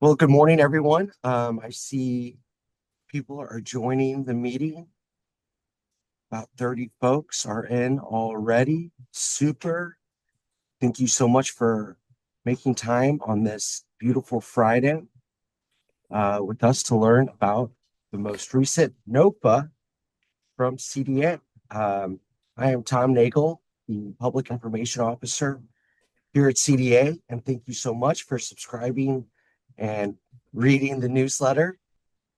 Well, good morning, everyone. I see people are joining the meeting. About 30 folks are in already. Super. Thank you so much for making time on this beautiful Friday with us to learn about the most recent NOFA from CDA. I am Tom Nagel, the Public Information Officer here at CDA, and thank you so much for subscribing and reading the newsletter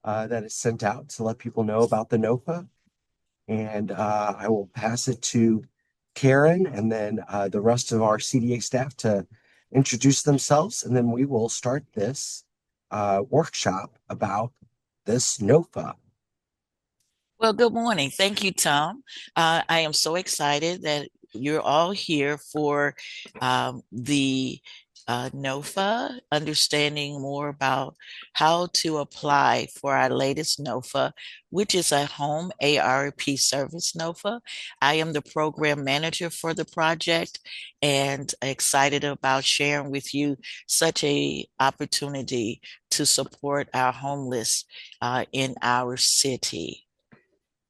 that is sent out to let people know about the NOFA. And I will pass it to Karen and then the rest of our CDA staff to introduce themselves. And then we will start this workshop about this NOFA. Well, good morning. Thank you, Tom. I am so excited that you're all here for the NOFA, understanding more about how to apply for our latest NOFA, which is a home ARP service NOFA. I am the program manager for the project and excited about sharing with you such a opportunity to support our homeless in our city.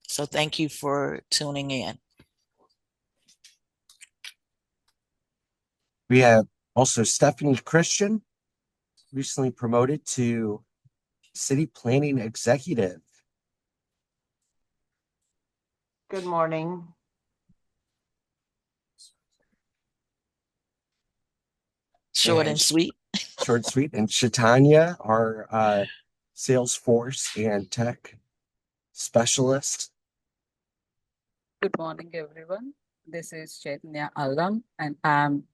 So thank you for tuning in. We have also Stephanie Christian, recently promoted to City Planning Executive. Good morning. Short and And sweet. short and sweet. And Shatanya, our Salesforce and tech specialist. Good morning, everyone. This is Chaitanya Allam, and I'm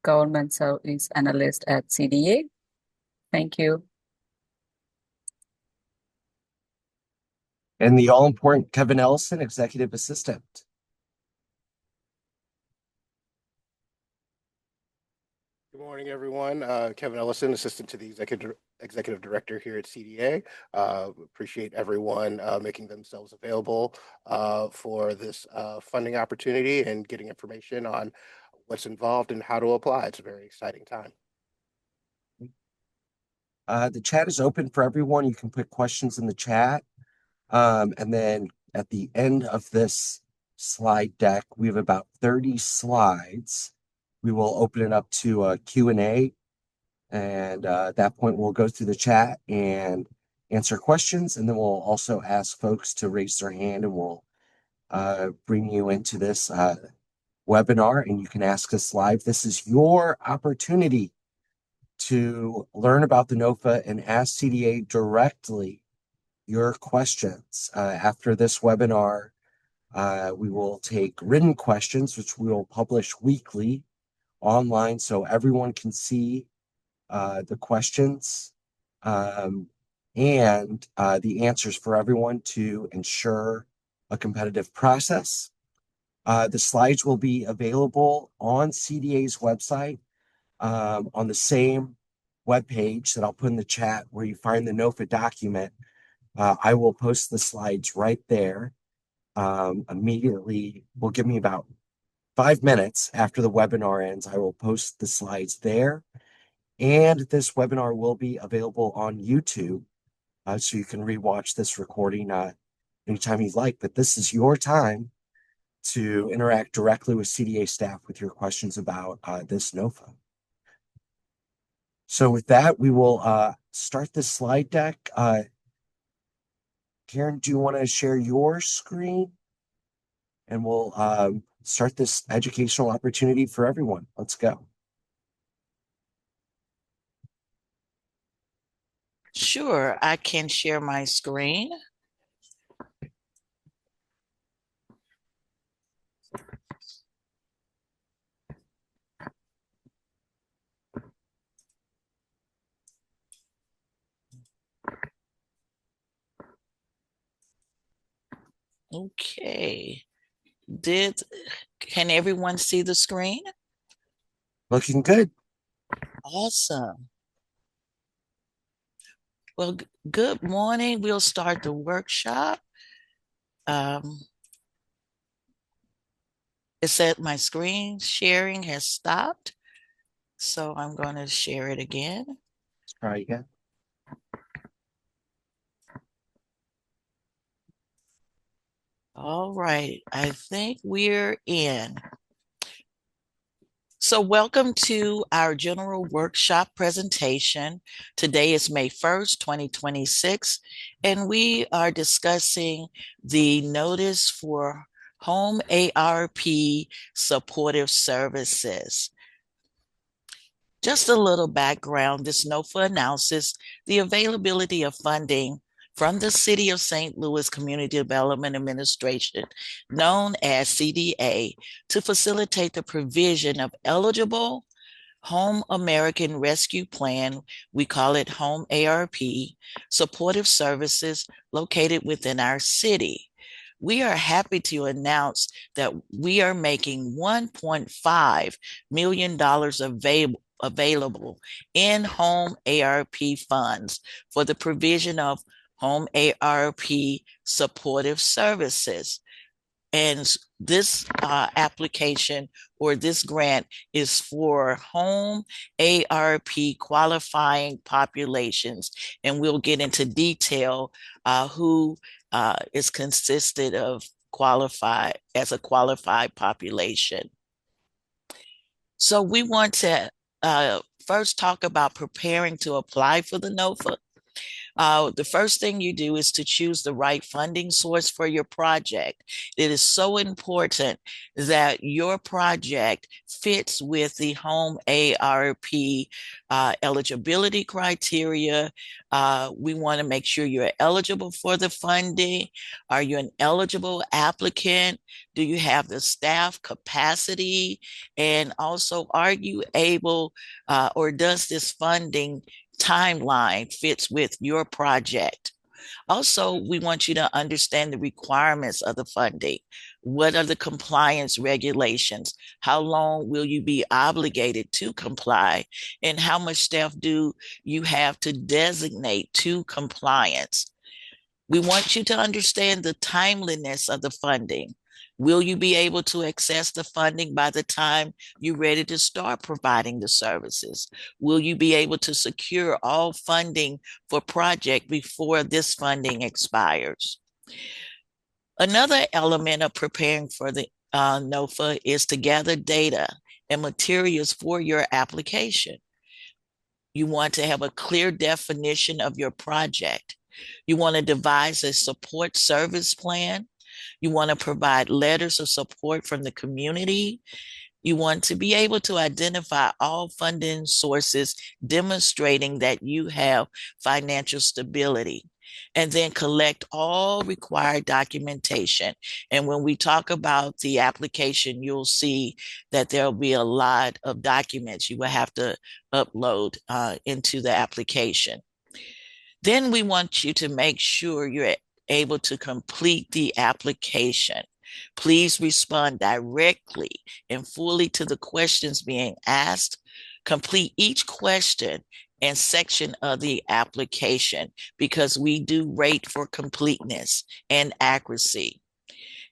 Government Service Analyst at CDA. Thank you. And the all-important Kevin Ellison, Executive Assistant. Good morning, everyone. Kevin Ellison, Assistant to the Executive Director here at CDA. Appreciate everyone making themselves available for this funding opportunity and getting information on what's involved and how to apply. It's a very exciting time. The chat is open for everyone. You can put questions in the chat. And then at the end of this slide deck, we have about 30 slides. We will open it up to a Q&A. And at that point, we'll go through the chat and answer questions. And then we'll also ask folks to raise their hand and we'll bring you into this webinar and you can ask us live. This is your opportunity to learn about the NOFA and ask CDA directly your questions. After this webinar, we will take written questions, which we will publish weekly online so everyone can see the questions and the answers for everyone to ensure a competitive process. The slides will be available on CDA's website on the same webpage that I'll put in the chat where you find the NOFA document. I will post the slides right there immediately. Will give me about 5 minutes after the webinar ends. I will post the slides there. And this webinar will be available on YouTube. So you can rewatch this recording anytime you'd like. But this is your time to interact directly with CDA staff with your questions about this NOFA. So with that, we will start this slide deck. Karen, do you want to share your screen? And we'll start this educational opportunity for everyone. Let's go. Sure, I can share my screen. Okay. Can everyone see the screen? Looking good. Awesome. Well, good morning. We'll start the workshop. It said my screen sharing has stopped. So I'm going to share it again. Let's try again. All right, I think we're in. So welcome to our general workshop presentation. Today is May 1st, 2026, and we are discussing the notice for HOME-ARP Supportive Services. Just a little background, this NOFA announces the availability of funding from the City of St. Louis Community Development Administration, known as CDA, to facilitate the provision of eligible Home American Rescue Plan, we call it HOME-ARP, supportive services located within our city. We are happy to announce that we are making $1.5 million available in HOME-ARP funds for the provision of HOME-ARP supportive services. And this application or this grant is for HOME-ARP qualifying populations. And we'll get into detail who is consisted of qualified as a qualified population. So we want to first talk about preparing to apply for the NOFA. The first thing you do is to choose the right funding source for your project. It is so important that your project fits with the HOME-ARP eligibility criteria. We want to make sure you're eligible for the funding. Are you an eligible applicant? Do you have the staff capacity? And also, are you able or does this funding timeline fits with your project? Also, we want you to understand the requirements of the funding. What are the compliance regulations? How long will you be obligated to comply? And how much staff do you have to designate to compliance? We want you to understand the timeliness of the funding. Will you be able to access the funding by the time you're ready to start providing the services? Will you be able to secure all funding for project before this funding expires? Another element of preparing for the NOFA is to gather data and materials for your application. You want to have a clear definition of your project. You want to devise a support service plan. You want to provide letters of support from the community. You want to be able to identify all funding sources demonstrating that you have financial stability, and then collect all required documentation. And when we talk about the application, you'll see that there'll be a lot of documents you will have to upload into the application. Then we want you to make sure you're able to complete the application. Please respond directly and fully to the questions being asked. Complete each question and section of the application because we do rate for completeness and accuracy.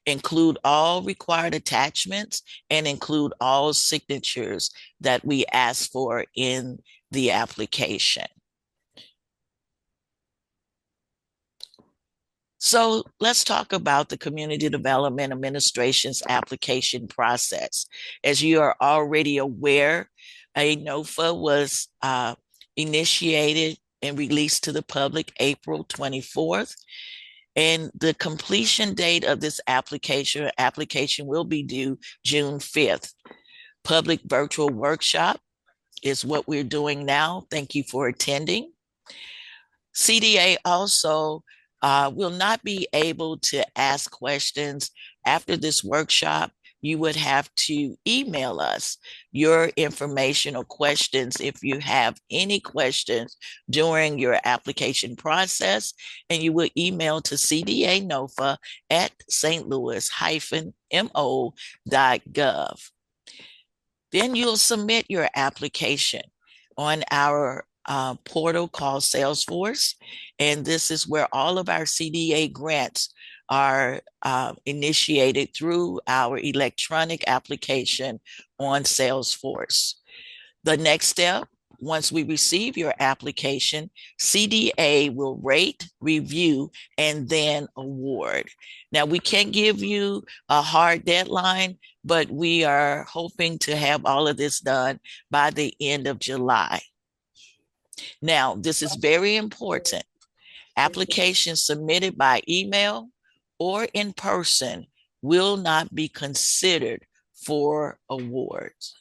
Include all required attachments and include all signatures that we ask for in the application. So let's talk about the Community Development Administration's application process. As you are already aware, a NOFA was initiated and released to the public April 24th. And the completion date of this application will be due June 5th. Public virtual workshop is what we're doing now. Thank you for attending. CDA also will not be able to ask questions after this workshop. You would have to email us your information or questions if you have any questions during your application process, and you will email to cdanofa@stlouis-mo.gov. Then you'll submit your application on our portal called Salesforce. And this is where all of our CDA grants are initiated through our electronic application on Salesforce. The next step once we receive your application, CDA will rate, review, and then award. Now, we can't give you a hard deadline, but we are hoping to have all of this done by the end of July. Now, this is very important. Applications submitted by email or in person will not be considered for awards.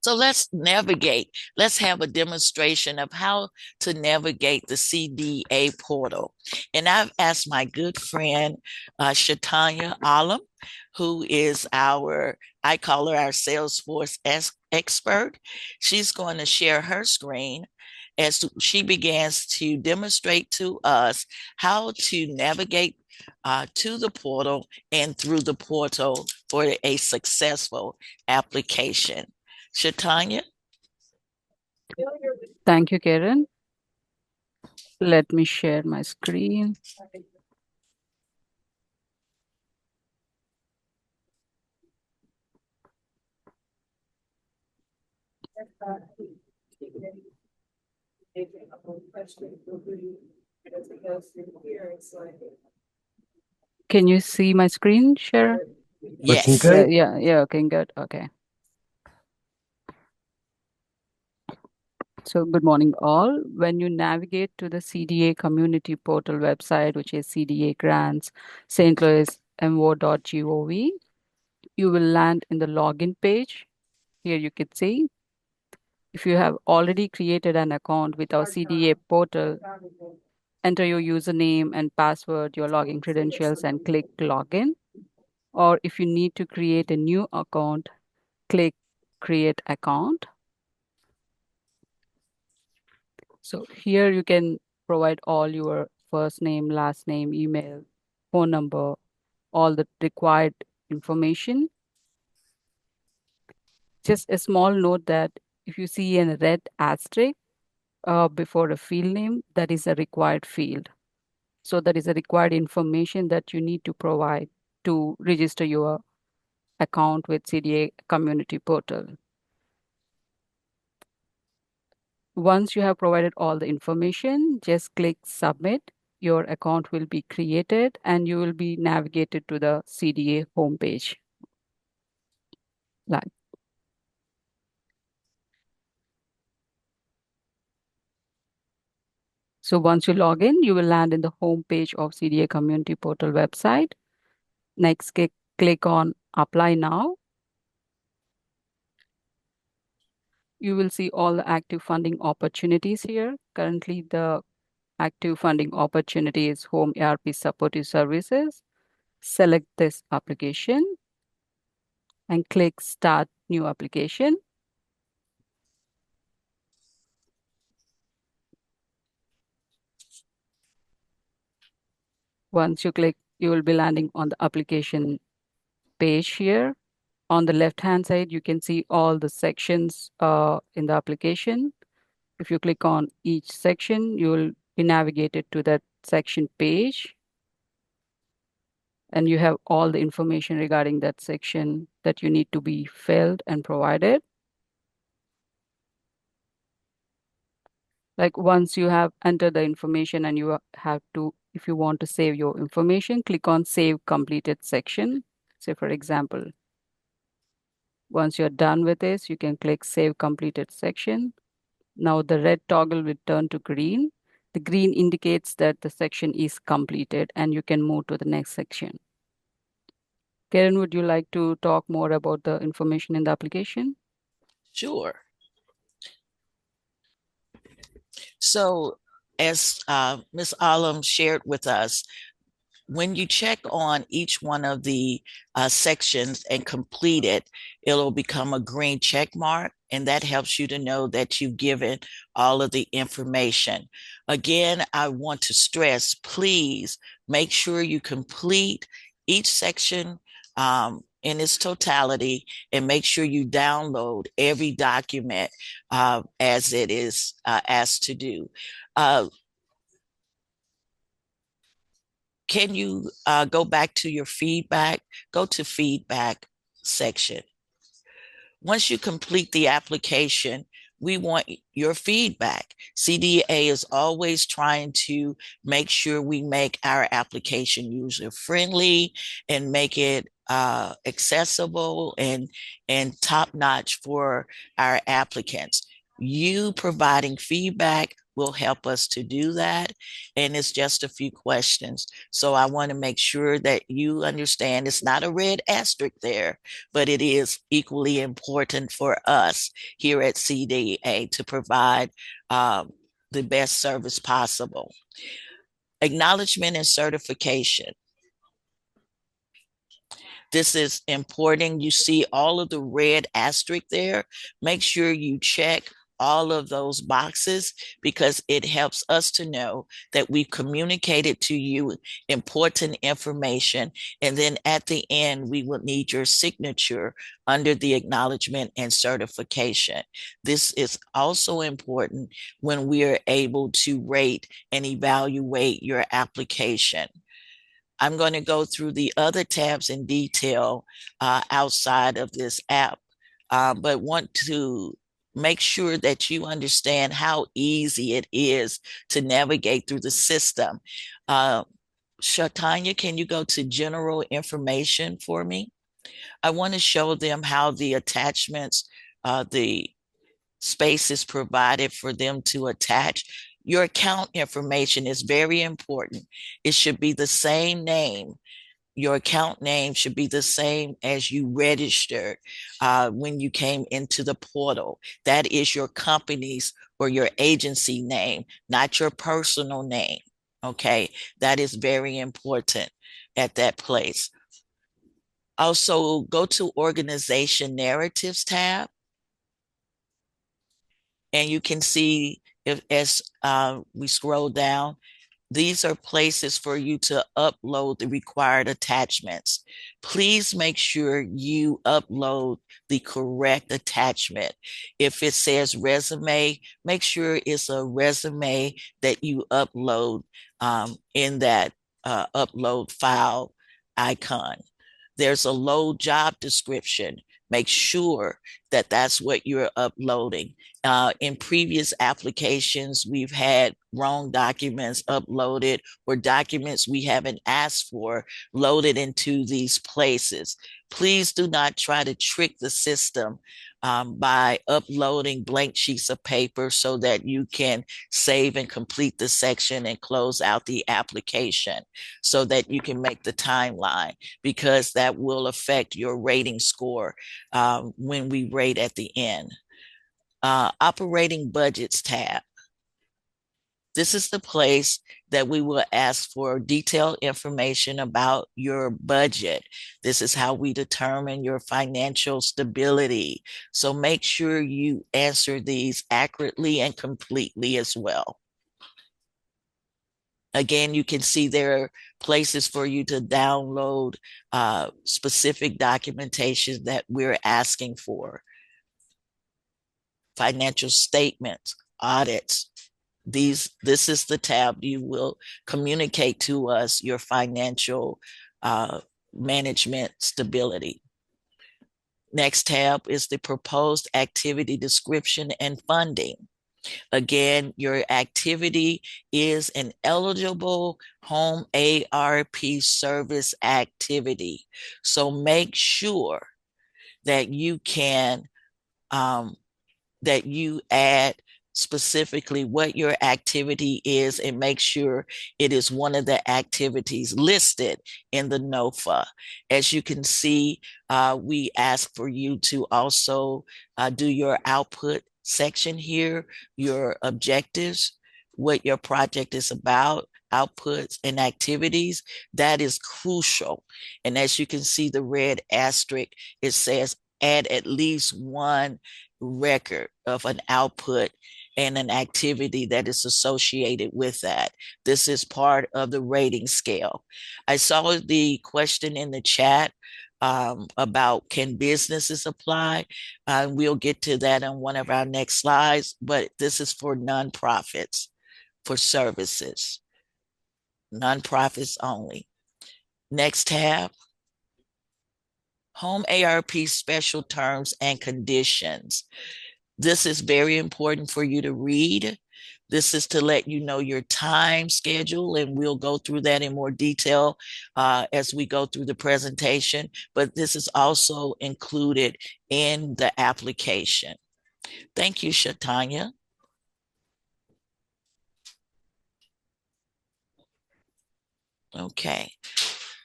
So let's navigate. Let's have a demonstration of how to navigate the CDA portal. And I've asked my good friend, Shatanya Alam, who is I call her our Salesforce expert. She's going to share her screen as she begins to demonstrate to us how to navigate to the portal and through the portal for a successful application. Shatanya? Thank you, Karen. Let me share my screen. Can you see my screen share? Yes. Looking good? Yeah, okay, good. Okay. So good morning, all. When you navigate to the CDA community portal website, which is CDA Grants, St. Louis MO.gov, you will land in the login page. Here you can see. If you have already created an account with our CDA portal, enter your username and password, your login credentials, and click login. Or if you need to create a new account, click create account. So here you can provide all your first name, last name, email, phone number, all the required information. Just a small note that if you see a red asterisk before a field name, that is a required field. So that is a required information that you need to provide to register your account with CDA community portal. Once you have provided all the information, just click submit. Your account will be created and you will be navigated to the CDA homepage. Live. So once you log in, you will land in the homepage of CDA community portal website. Next, click on apply now. You will see all the active funding opportunities here. Currently, the active funding opportunity is HOME-ARP Supportive Services. Select this application and click Start New Application. Once you click, you will be landing on the application page here. On the left-hand side, you can see all the sections in the application. If you click on each section, you will be navigated to that section page. And you have all the information regarding that section that you need to be filled and provided. Like once you have entered the information and you have to, if you want to save your information, click on Save Completed section. Say, for example, once you're done with this, you can click Save Completed section. Now the red toggle will turn to green. The green indicates that the section is completed and you can move to the next section. Karen, would you like to talk more about the information in the application? Sure. So as Ms. Alam shared with us, when you check on each one of the sections and complete it, it'll become a green check mark, and that helps you to know that you've given all of the information. Again, I want to stress, please make sure you complete each section in its totality and make sure you download every document as it is asked to do. Can you go back to your feedback? Go to feedback section. Once you complete the application, we want your feedback. CDA is always trying to make sure we make our application user-friendly and make it accessible and top-notch for our applicants. You providing feedback will help us to do that. And it's just a few questions. So I want to make sure that you understand it's not a red asterisk there, but it is equally important for us here at CDA to provide the best service possible. Acknowledgement and certification. This is important. You see all of the red asterisk there. Make sure you check all of those boxes because it helps us to know that we've communicated to you important information. And then at the end, we will need your signature under the acknowledgement and certification. This is also important when we are able to rate and evaluate your application. I'm going to go through the other tabs in detail outside of this app, but want to make sure that you understand how easy it is to navigate through the system. Shatanya, can you go to general information for me? I want to show them how the attachments, the space is provided for them to attach. Your account information is very important. It should be the same name. Your account name should be the same as you registered when you came into the portal. That is your company's or your agency name, not your personal name. Okay, that is very important at that place. Also, go to Organization Narratives tab. And you can see as we scroll down, these are places for you to upload the required attachments. Please make sure you upload the correct attachment. If it says resume, make sure it's a resume that you upload in that upload file icon. There's a load job description. Make sure that that's what you're uploading. In previous applications, we've had wrong documents uploaded or documents we haven't asked for loaded into these places. Please do not try to trick the system by uploading blank sheets of paper so that you can save and complete the section and close out the application so that you can make the timeline, because that will affect your rating score when we rate at the end. Operating budgets tab. This is the place that we will ask for detailed information about your budget. This is how we determine your financial stability. So make sure you answer these accurately and completely as well. Again, you can see there are places for you to download specific documentation that we're asking for. Financial statements, audits. This is the tab you will communicate to us your financial management stability. Next tab is the proposed activity description and funding. Again, your activity is an eligible HOME-ARP service activity. So make sure that you can that you add specifically what your activity is and make sure it is one of the activities listed in the NOFA. As you can see, we ask for you to also do your output section here, your objectives, what your project is about, outputs and activities. That is crucial. And as you can see, the red asterisk, it says add at least one record of an output and an activity that is associated with that. This is part of the rating scale. I saw the question in the chat about can businesses apply? We'll get to that on one of our next slides, but this is for nonprofits, for services, nonprofits only. Next tab. HOME-ARP special terms and conditions. This is very important for you to read. This is to let you know your time schedule, and we'll go through that in more detail as we go through the presentation, but this is also included in the application. Thank you, Shatanya. Okay.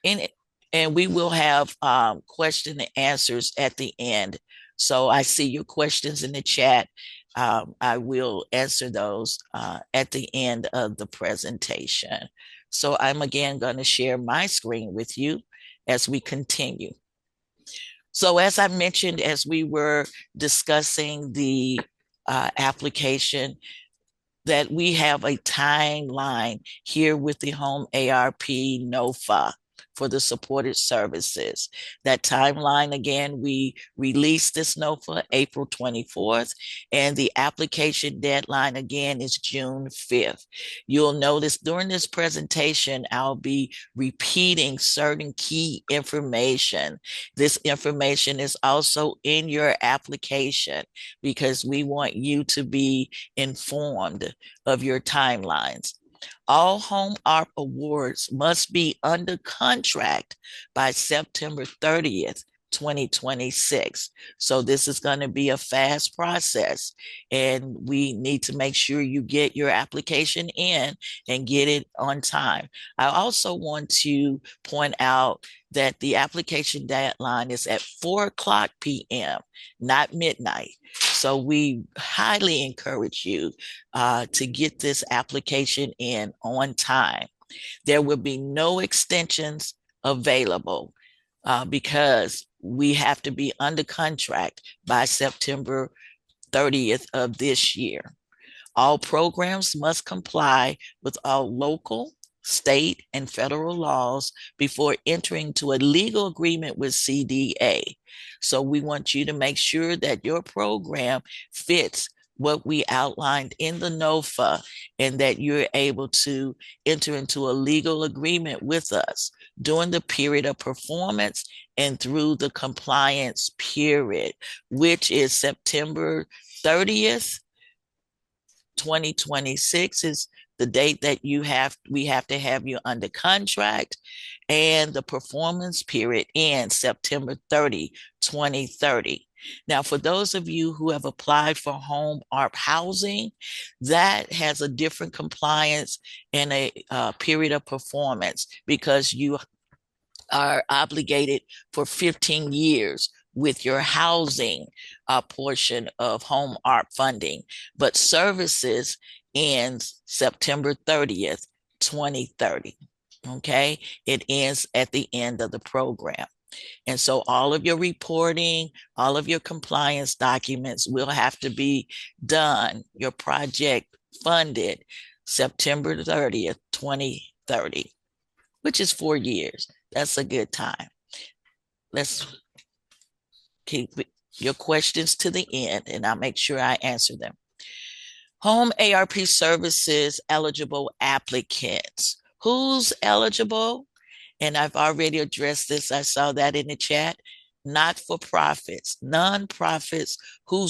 And we will have question and answers at the end. So I see your questions in the chat. I will answer those at the end of the presentation. So I'm again going to share my screen with you as we continue. So as I mentioned, as we were discussing the application, that we have a timeline here with the HOME-ARP NOFA for the supported services. That timeline, again, we released this NOFA April 24th, and the application deadline again is June 5th. You'll notice during this presentation, I'll be repeating certain key information. This information is also in your application because we want you to be informed of your timelines. All HOME-ARP awards must be under contract by September 30th, 2026. So this is going to be a fast process, and we need to make sure you get your application in and get it on time. I also want to point out that the application deadline is at 4:00 p.m., not midnight. So we highly encourage you to get this application in on time. There will be no extensions available because we have to be under contract by September 30th of this year. All programs must comply with all local, state, and federal laws before entering to a legal agreement with CDA. So we want you to make sure that your program fits what we outlined in the NOFA and that you're able to enter into a legal agreement with us during the period of performance and through the compliance period, which is September 30th, 2026 is the date that we have to have you under contract, and the performance period ends September 30, 2030. Now, for those of you who have applied for HOME-ARP housing, that has a different compliance and a period of performance because you are obligated for 15 years with your housing portion of HOME-ARP funding, but services ends September 30th, 2030. Okay, it ends at the end of the program. And so all of your reporting, all of your compliance documents will have to be done, your project funded September 30th, 2030, which is 4 years. That's a good time. Let's keep your questions to the end, and I'll make sure I answer them. HOME-ARP services eligible applicants. Who's eligible? And I've already addressed this. I saw that in the chat. Not-for-profits, nonprofits who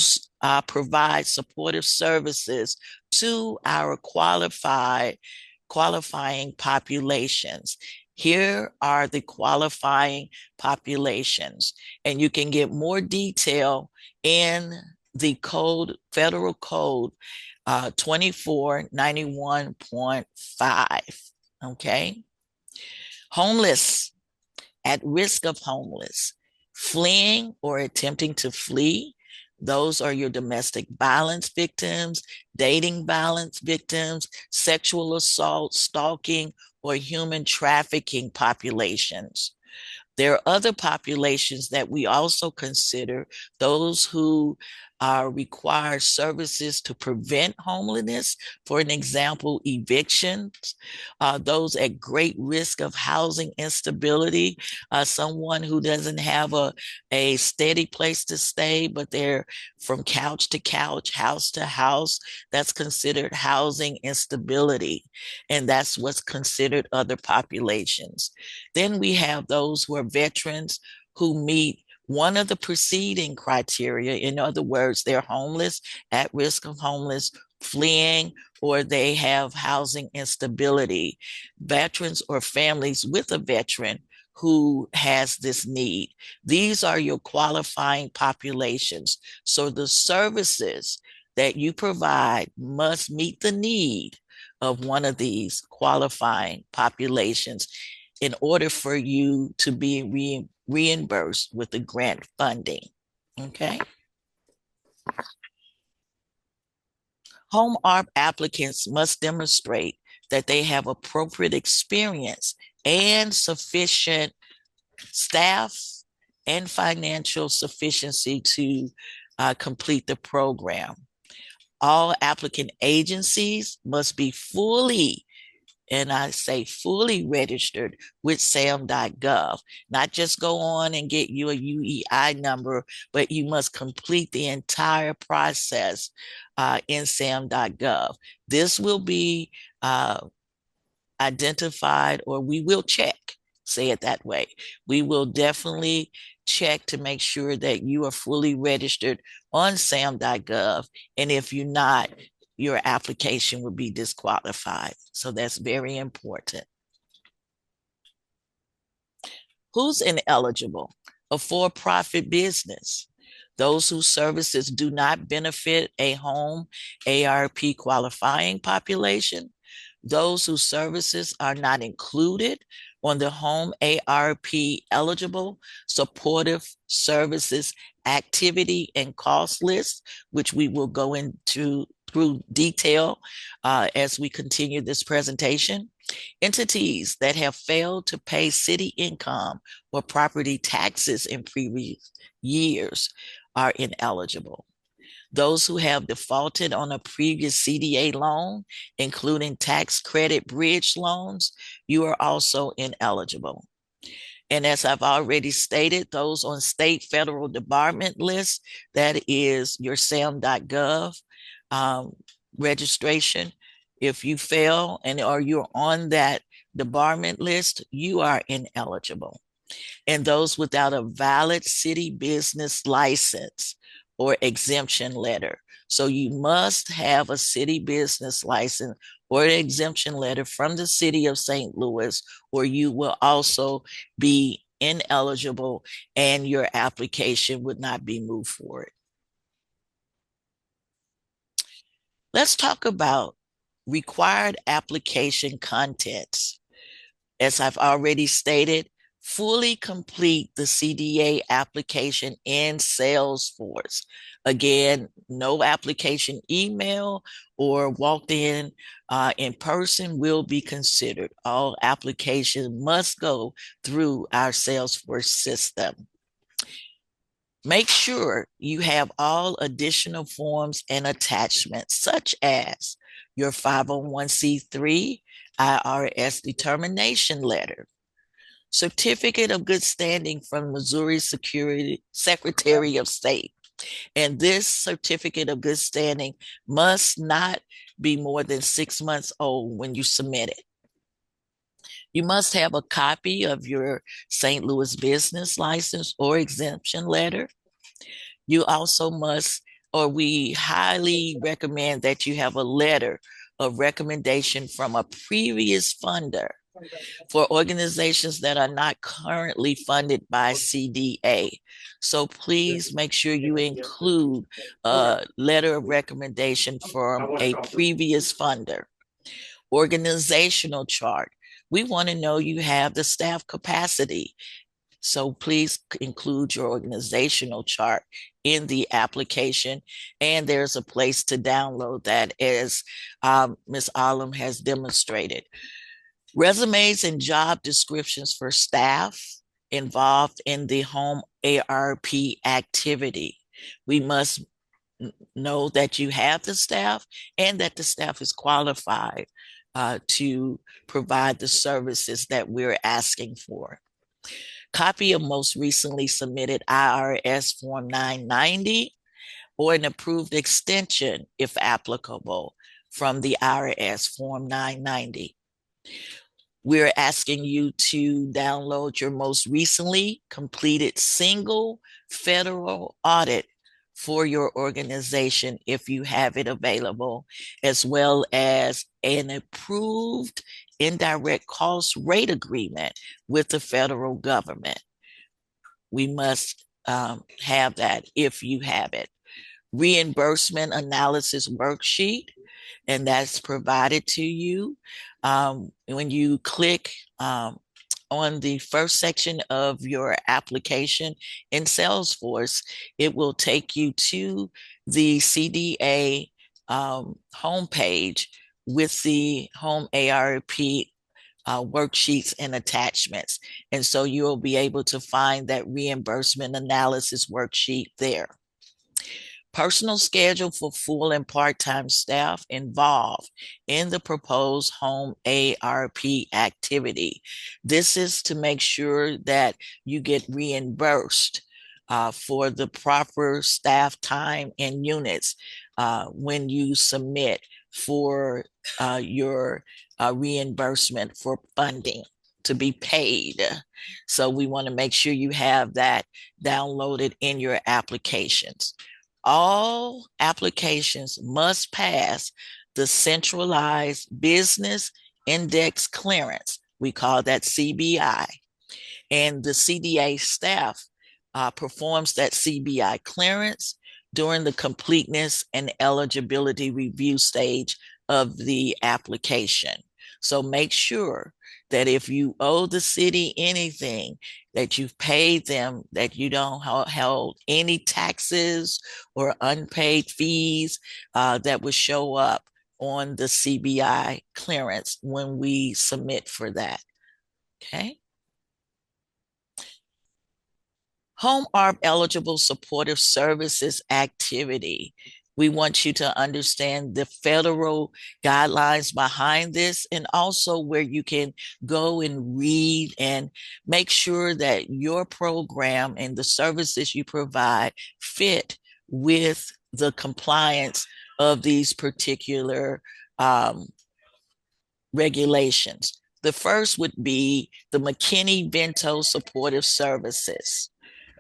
provide supportive services to our qualifying populations. Here are the qualifying populations, and you can get more detail in the code, federal code 2491.5. Okay. Homeless, at risk of homeless, fleeing or attempting to flee. Those are your domestic violence victims, dating violence victims, sexual assault, stalking, or human trafficking populations. There are other populations that we also consider, those who require services to prevent homelessness. For an example, evictions, those at great risk of housing instability, someone who doesn't have a steady place to stay, but they're from couch to couch, house to house. That's considered housing instability, and that's what's considered other populations. Then we have those who are veterans who meet One of the preceding criteria, in other words, they're homeless, at risk of homeless, fleeing, or they have housing instability. Veterans or families with a veteran who has this need. These are your qualifying populations. So the services that you provide must meet the need of one of these qualifying populations in order for you to be reimbursed with the grant funding. Okay. HOME-ARP applicants must demonstrate that they have appropriate experience and sufficient staff and financial sufficiency to complete the program. All applicant agencies must be fully, and I say fully, registered with SAM.gov. Not just go on and get you a UEI number, but you must complete the entire process in SAM.gov. This will be identified, or we will check, say it that way. We will definitely check to make sure that you are fully registered on SAM.gov. And if you're not, your application will be disqualified. So that's very important. Who's ineligible? A for-profit business. Those whose services do not benefit a HOME-ARP qualifying population. Those whose services are not included on the HOME-ARP eligible supportive services activity and cost list, which we will go into through detail as we continue this presentation. Entities that have failed to pay city income or property taxes in previous years are ineligible. Those who have defaulted on a previous CDA loan, including tax credit bridge loans, you are also ineligible. And as I've already stated, those on state federal department lists, that is your SAM.gov registration. If you fail or you're on that department list, you are ineligible. And those without a valid city business license or exemption letter. So you must have a city business license or an exemption letter from the city of St. Louis, or you will also be ineligible and your application would not be moved forward. Let's talk about required application contents. As I've already stated, fully complete the CDA application in Salesforce. Again, no application email or walked in person will be considered. All applications must go through our Salesforce system. Make sure you have all additional forms and attachments, such as your 501c3 IRS determination letter, certificate of good standing from Missouri Secretary of State. And this certificate of good standing must not be more than 6 months old when you submit it. You must have a copy of your St. Louis business license or exemption letter. You also must, or we highly recommend that you have a letter of recommendation from a previous funder for organizations that are not currently funded by CDA. So please make sure you include a letter of recommendation from a previous funder. Organizational chart. We want to know you have the staff capacity. So please include your organizational chart in the application. And there's a place to download that, as Ms. Alam has demonstrated. Resumes and job descriptions for staff involved in the HOME-ARP activity. We must know that you have the staff and that the staff is qualified to provide the services that we're asking for. Copy of most recently submitted IRS Form 990 or an approved extension, if applicable, from the IRS Form 990. We're asking you to download your most recently completed single federal audit for your organization if you have it available, as well as an approved indirect cost rate agreement with the federal government. We must have that if you have it. Reimbursement analysis worksheet, and that's provided to you. When you click on the first section of your application in Salesforce, it will take you to the CDA homepage with the HOME-ARP worksheets and attachments. And so you'll be able to find that reimbursement analysis worksheet there. Personal schedule for full and part-time staff involved in the proposed HOME-ARP activity. This is to make sure that you get reimbursed for the proper staff time and units when you submit for your reimbursement for funding to be paid. So we want to make sure you have that downloaded in your applications. All applications must pass the centralized business index clearance. We call that CBI. And the CDA staff performs that CBI clearance during the completeness and eligibility review stage of the application. So make sure that if you owe the city anything, that you've paid them, that you don't hold any taxes or unpaid fees that would show up on the CBI clearance when we submit for that. Okay. HOME-ARP eligible supportive services activity. We want you to understand the federal guidelines behind this, and also where you can go and read and make sure that your program and the services you provide fit with the compliance of these particular regulations. The first would be the McKinney-Vento Supportive Services.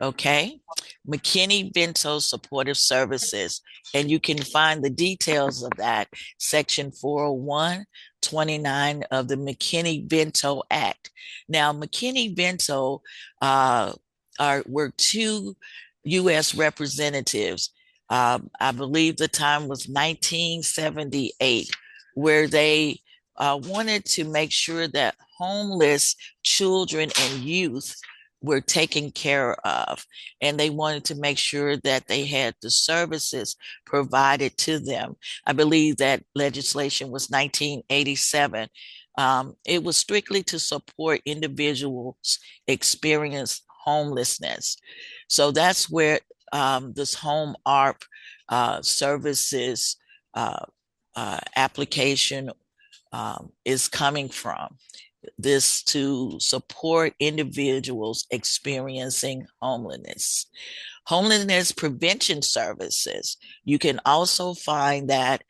Okay, McKinney-Vento Supportive Services, and you can find the details of that, Section 401-29 of the McKinney-Vento Act. Now, McKinney-Vento were two U.S. representatives. I believe the time was 1978, where they wanted to make sure that homeless children and youth were taken care of, and they wanted to make sure that they had the services provided to them. I believe that legislation was 1987. It was strictly to support individuals experience homelessness. So that's where this HOME-ARP services application is coming from. This to support individuals experiencing homelessness. Homelessness prevention services. You can also find that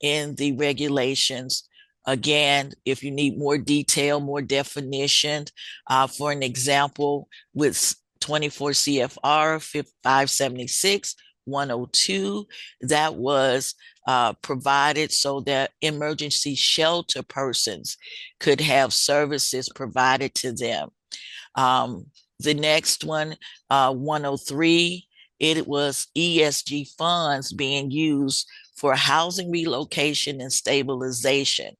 in the regulations. Again, if you need more detail, more definition, for an example, with 24 CFR 576-102, that was provided so that emergency shelter persons could have services provided to them. The next one, 103, it was ESG funds being used for housing relocation and stabilization.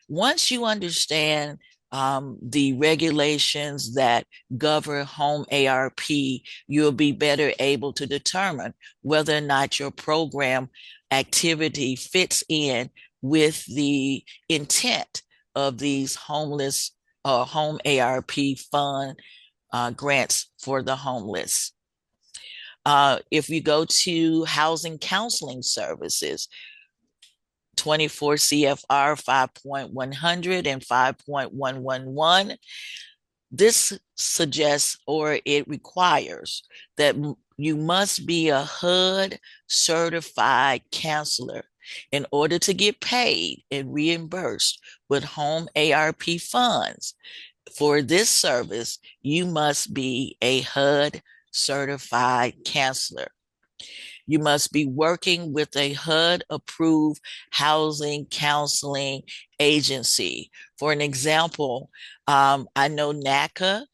Once you understand the regulations that govern HOME-ARP, you'll be better able to determine whether or not your program activity fits in with the intent of these homeless HOME-ARP fund grants for the homeless. If we go to housing counseling services, 24 CFR 5.100 and 5.111, this suggests, or it requires, that you must be a HUD certified counselor In order to get paid and reimbursed with HOME-ARP funds for this service, you must be a HUD certified counselor. You must be working with a HUD approved housing counseling agency. For an example, I know NACA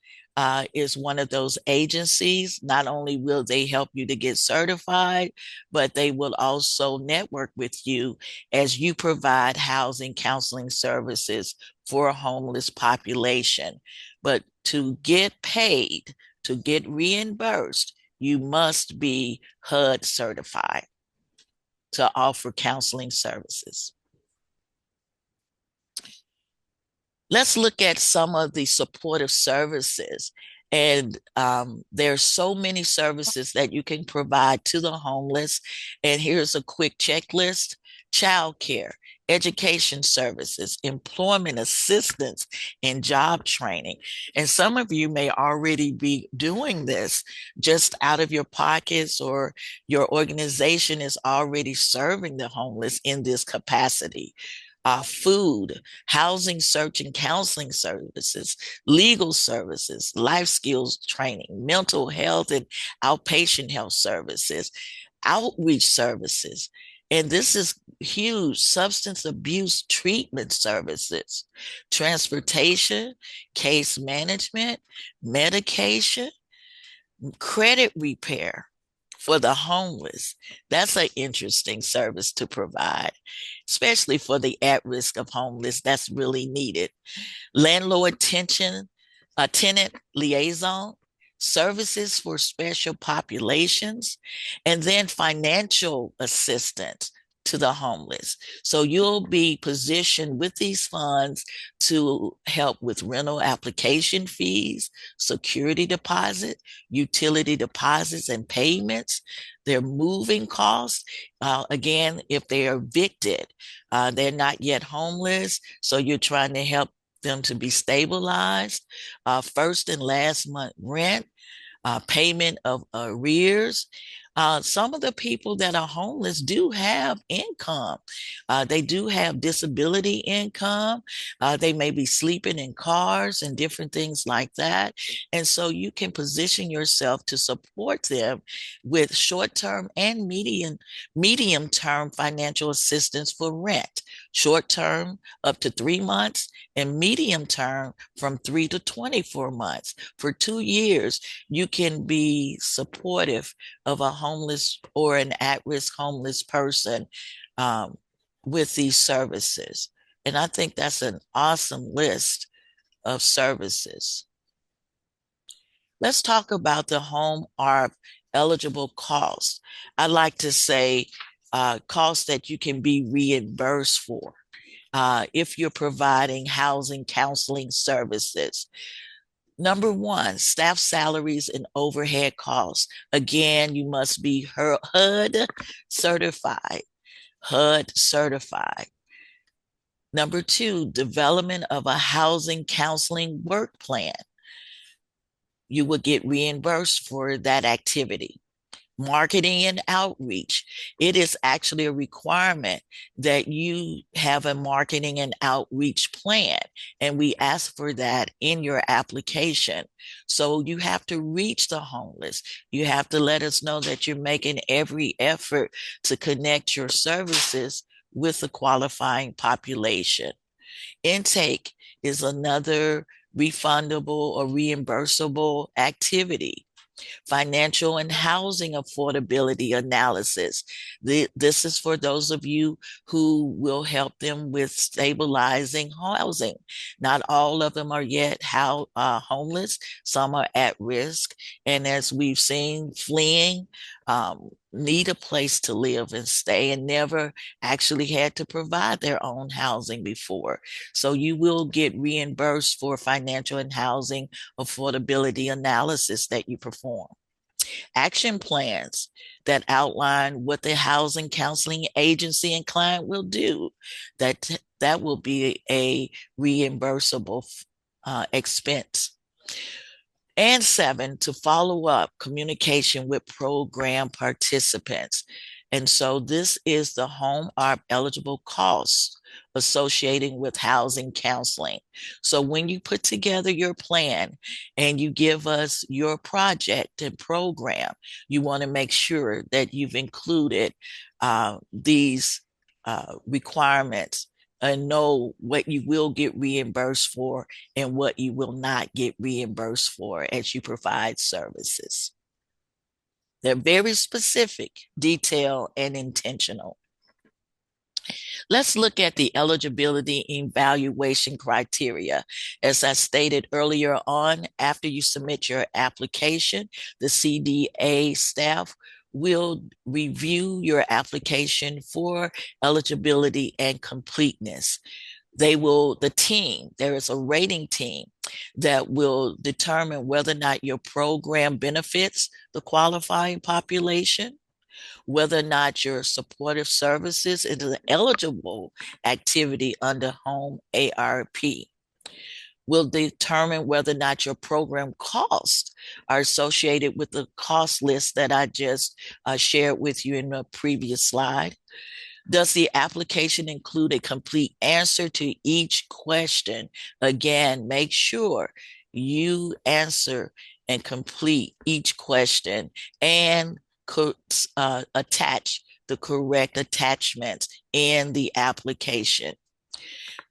is one of those agencies. Not only will they help you to get certified, but they will also network with you as you provide housing counseling services for a homeless population. But to get paid, to get reimbursed, you must be HUD certified to offer counseling services. Let's look at some of the supportive services. And there's so many services that you can provide to the homeless. And here's a quick checklist: childcare, education services, employment assistance, and job training. And some of you may already be doing this just out of your pockets, or your organization is already serving the homeless in this capacity. Food, housing search and counseling services, legal services, life skills training, mental health and outpatient health services, outreach services. And this is huge: substance abuse treatment services, transportation, case management, medication, credit repair for the homeless. That's an interesting service to provide, especially for the at risk of homeless. That's really needed. Landlord tenant liaison, services for special populations, and then financial assistance to the homeless. So you'll be positioned with these funds to help with rental application fees, security deposit, utility deposits and payments, their moving costs. Again, if they are evicted, they're not yet homeless, so you're trying to help them to be stabilized, first and last month rent, payment of arrears. Some of the people that are homeless do have income. They do have disability income. They may be sleeping in cars and different things like that. And so you can position yourself to support them with short-term and medium-term financial assistance for rent. Short-term up to 3 months, and medium-term from 3 to 24 months. For 2 years, you can be supportive of a homeless or an at-risk homeless person with these services. And I think that's an awesome list of services. Let's talk about the HOME-ARP eligible costs. I like to say costs that you can be reimbursed for if you're providing housing counseling services. Number one, staff salaries and overhead costs. Again, you must be HUD certified. HUD certified. Number two, development of a housing counseling work plan. You will get reimbursed for that activity. Marketing and outreach. It is actually a requirement that you have a marketing and outreach plan, and we ask for that in your application. So you have to reach the homeless. You have to let us know that you're making every effort to connect your services with the qualifying population. Intake is another refundable or reimbursable activity. Financial and housing affordability analysis. This is for those of you who will help them with stabilizing housing. Not all of them are yet homeless. Some are at risk. And as we've seen, fleeing, need a place to live and stay, and never actually had to provide their own housing before. So you will get reimbursed for financial and housing affordability analysis that you perform. Action plans that outline what the housing counseling agency and client will do. That will be a reimbursable expense. And 7, to follow up communication with program participants. And so this is the HOME-ARP eligible costs associated with housing counseling. So when you put together your plan and you give us your project and program, you want to make sure that you've included these requirements and know what you will get reimbursed for and what you will not get reimbursed for as you provide services. They're very specific, detailed, and intentional. Let's look at the eligibility evaluation criteria. As I stated earlier on, after you submit your application, the CDA staff will review your application for eligibility and completeness. The team, there is a rating team that will determine whether or not your program benefits the qualifying population, whether or not your supportive services is an eligible activity under HOME-ARP. Will determine whether or not your program costs are associated with the cost list that I just shared with you in the previous slide. Does the application include a complete answer to each question? Again, make sure you answer and complete each question and attach the correct attachments in the application.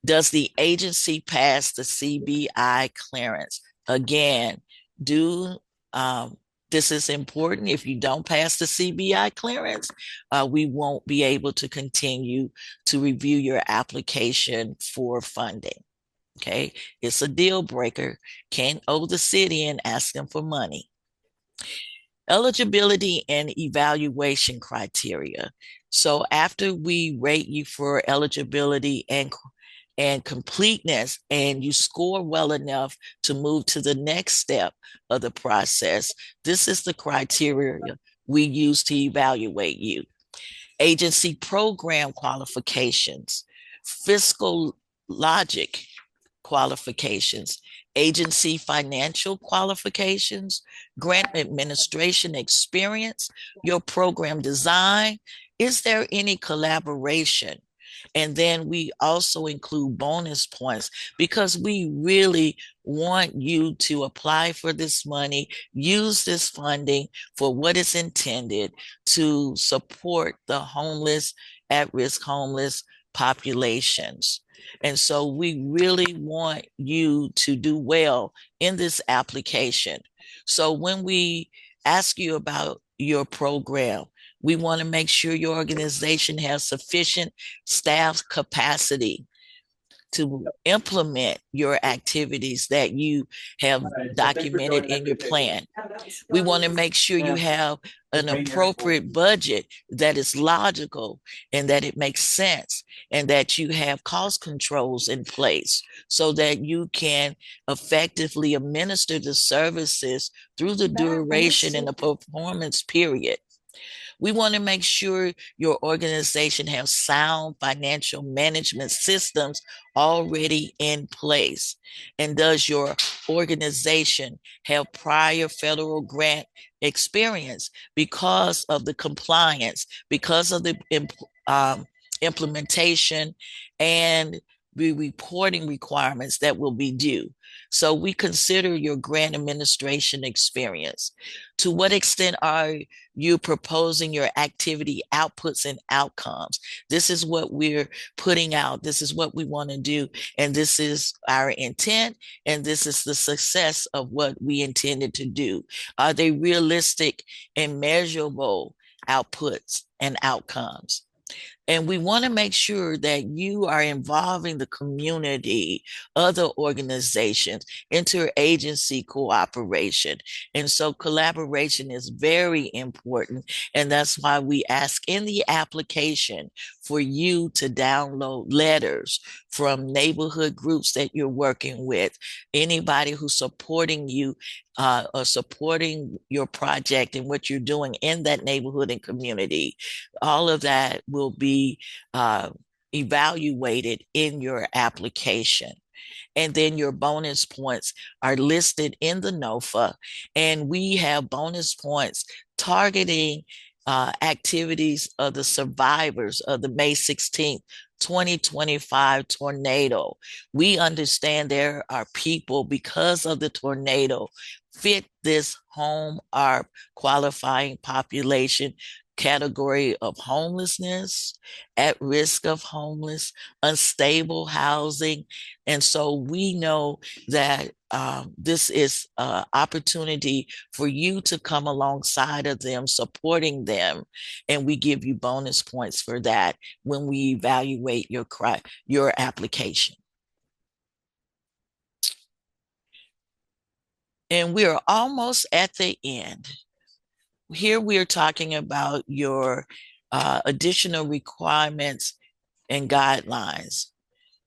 Does the agency pass the CBI clearance? Again, this is important. If you don't pass the CBI clearance, we won't be able to continue to review your application for funding. Okay, it's a deal breaker. Can't owe the city and ask them for money. Eligibility and evaluation criteria. So after we rate you for eligibility and completeness, and you score well enough to move to the next step of the process, this is the criteria we use to evaluate you. Agency program qualifications, fiscal logic qualifications, agency financial qualifications, grant administration experience, your program design. Is there any collaboration? And then we also include bonus points because we really want you to apply for this money, use this funding for what it's intended to support the homeless, at-risk homeless populations. And so we really want you to do well in this application. So when we ask you about your program, we want to make sure your organization has sufficient staff capacity to implement your activities that you have documented in your plan. We want to make sure you have an appropriate budget that is logical and that it makes sense, and that you have cost controls in place so that you can effectively administer the services through the duration and the performance period. We want to make sure your organization has sound financial management systems already in place. And does your organization have prior federal grant experience because of the compliance, because of the implementation and the reporting requirements that will be due? So we consider your grant administration experience. To what extent are you proposing your activity outputs and outcomes? This is what we're putting out. This is what we want to do. And this is our intent. And this is the success of what we intended to do. Are they realistic and measurable outputs and outcomes? And we want to make sure that you are involving the community, other organizations, interagency cooperation. And so collaboration is very important. And that's why we ask in the application for you to download letters from neighborhood groups that you're working with, anybody who's supporting you or supporting your project and what you're doing in that neighborhood and community. All of that will be evaluated in your application. And then your bonus points are listed in the NOFA. And we have bonus points targeting activities of the survivors of the May 16th, 2025 tornado. We understand there are people, because of the tornado, fit this HOME-ARP qualifying population category of homelessness, at risk of homeless, unstable housing. And so we know that this is an opportunity for you to come alongside of them, supporting them. And we give you bonus points for that when we evaluate your application. And we are almost at the end. Here we are talking about your additional requirements and guidelines.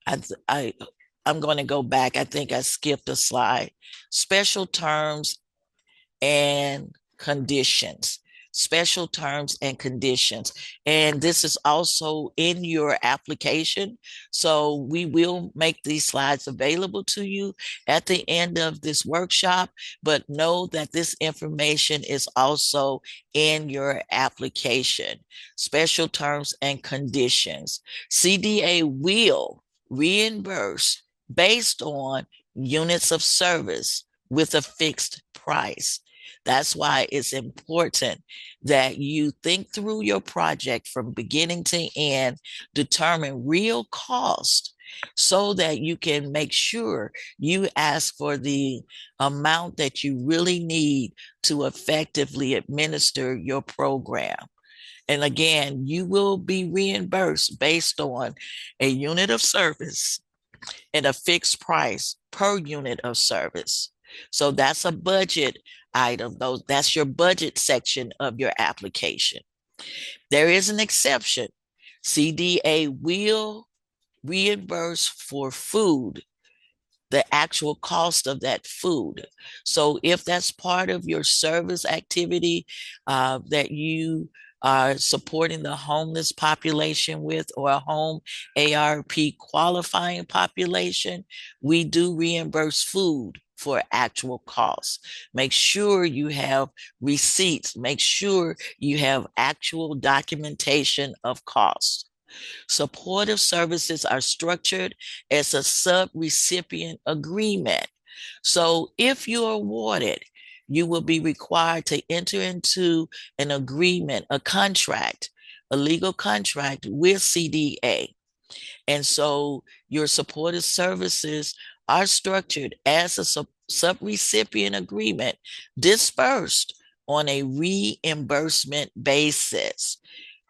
I'm going to go back. I think I skipped a slide. Special terms and conditions. Special terms and conditions. And this is also in your application. So we will make these slides available to you at the end of this workshop, but know that this information is also in your application. Special terms and conditions. CDA will reimburse based on units of service with a fixed price. That's why it's important that you think through your project from beginning to end, determine real cost so that you can make sure you ask for the amount that you really need to effectively administer your program. And again, you will be reimbursed based on a unit of service and a fixed price per unit of service. So that's a budget item. That's your budget section of your application. There is an exception. CDA will reimburse for food, the actual cost of that food. So if that's part of your service activity that you are supporting the homeless population with, or a home ARP qualifying population, we do reimburse food for actual costs. Make sure you have receipts. Make sure you have actual documentation of costs. Supportive services are structured as a sub-recipient agreement. So if you're awarded, you will be required to enter into an agreement, a contract, a legal contract with CDA. And so your supportive services are structured as a sub-recipient agreement dispersed on a reimbursement basis.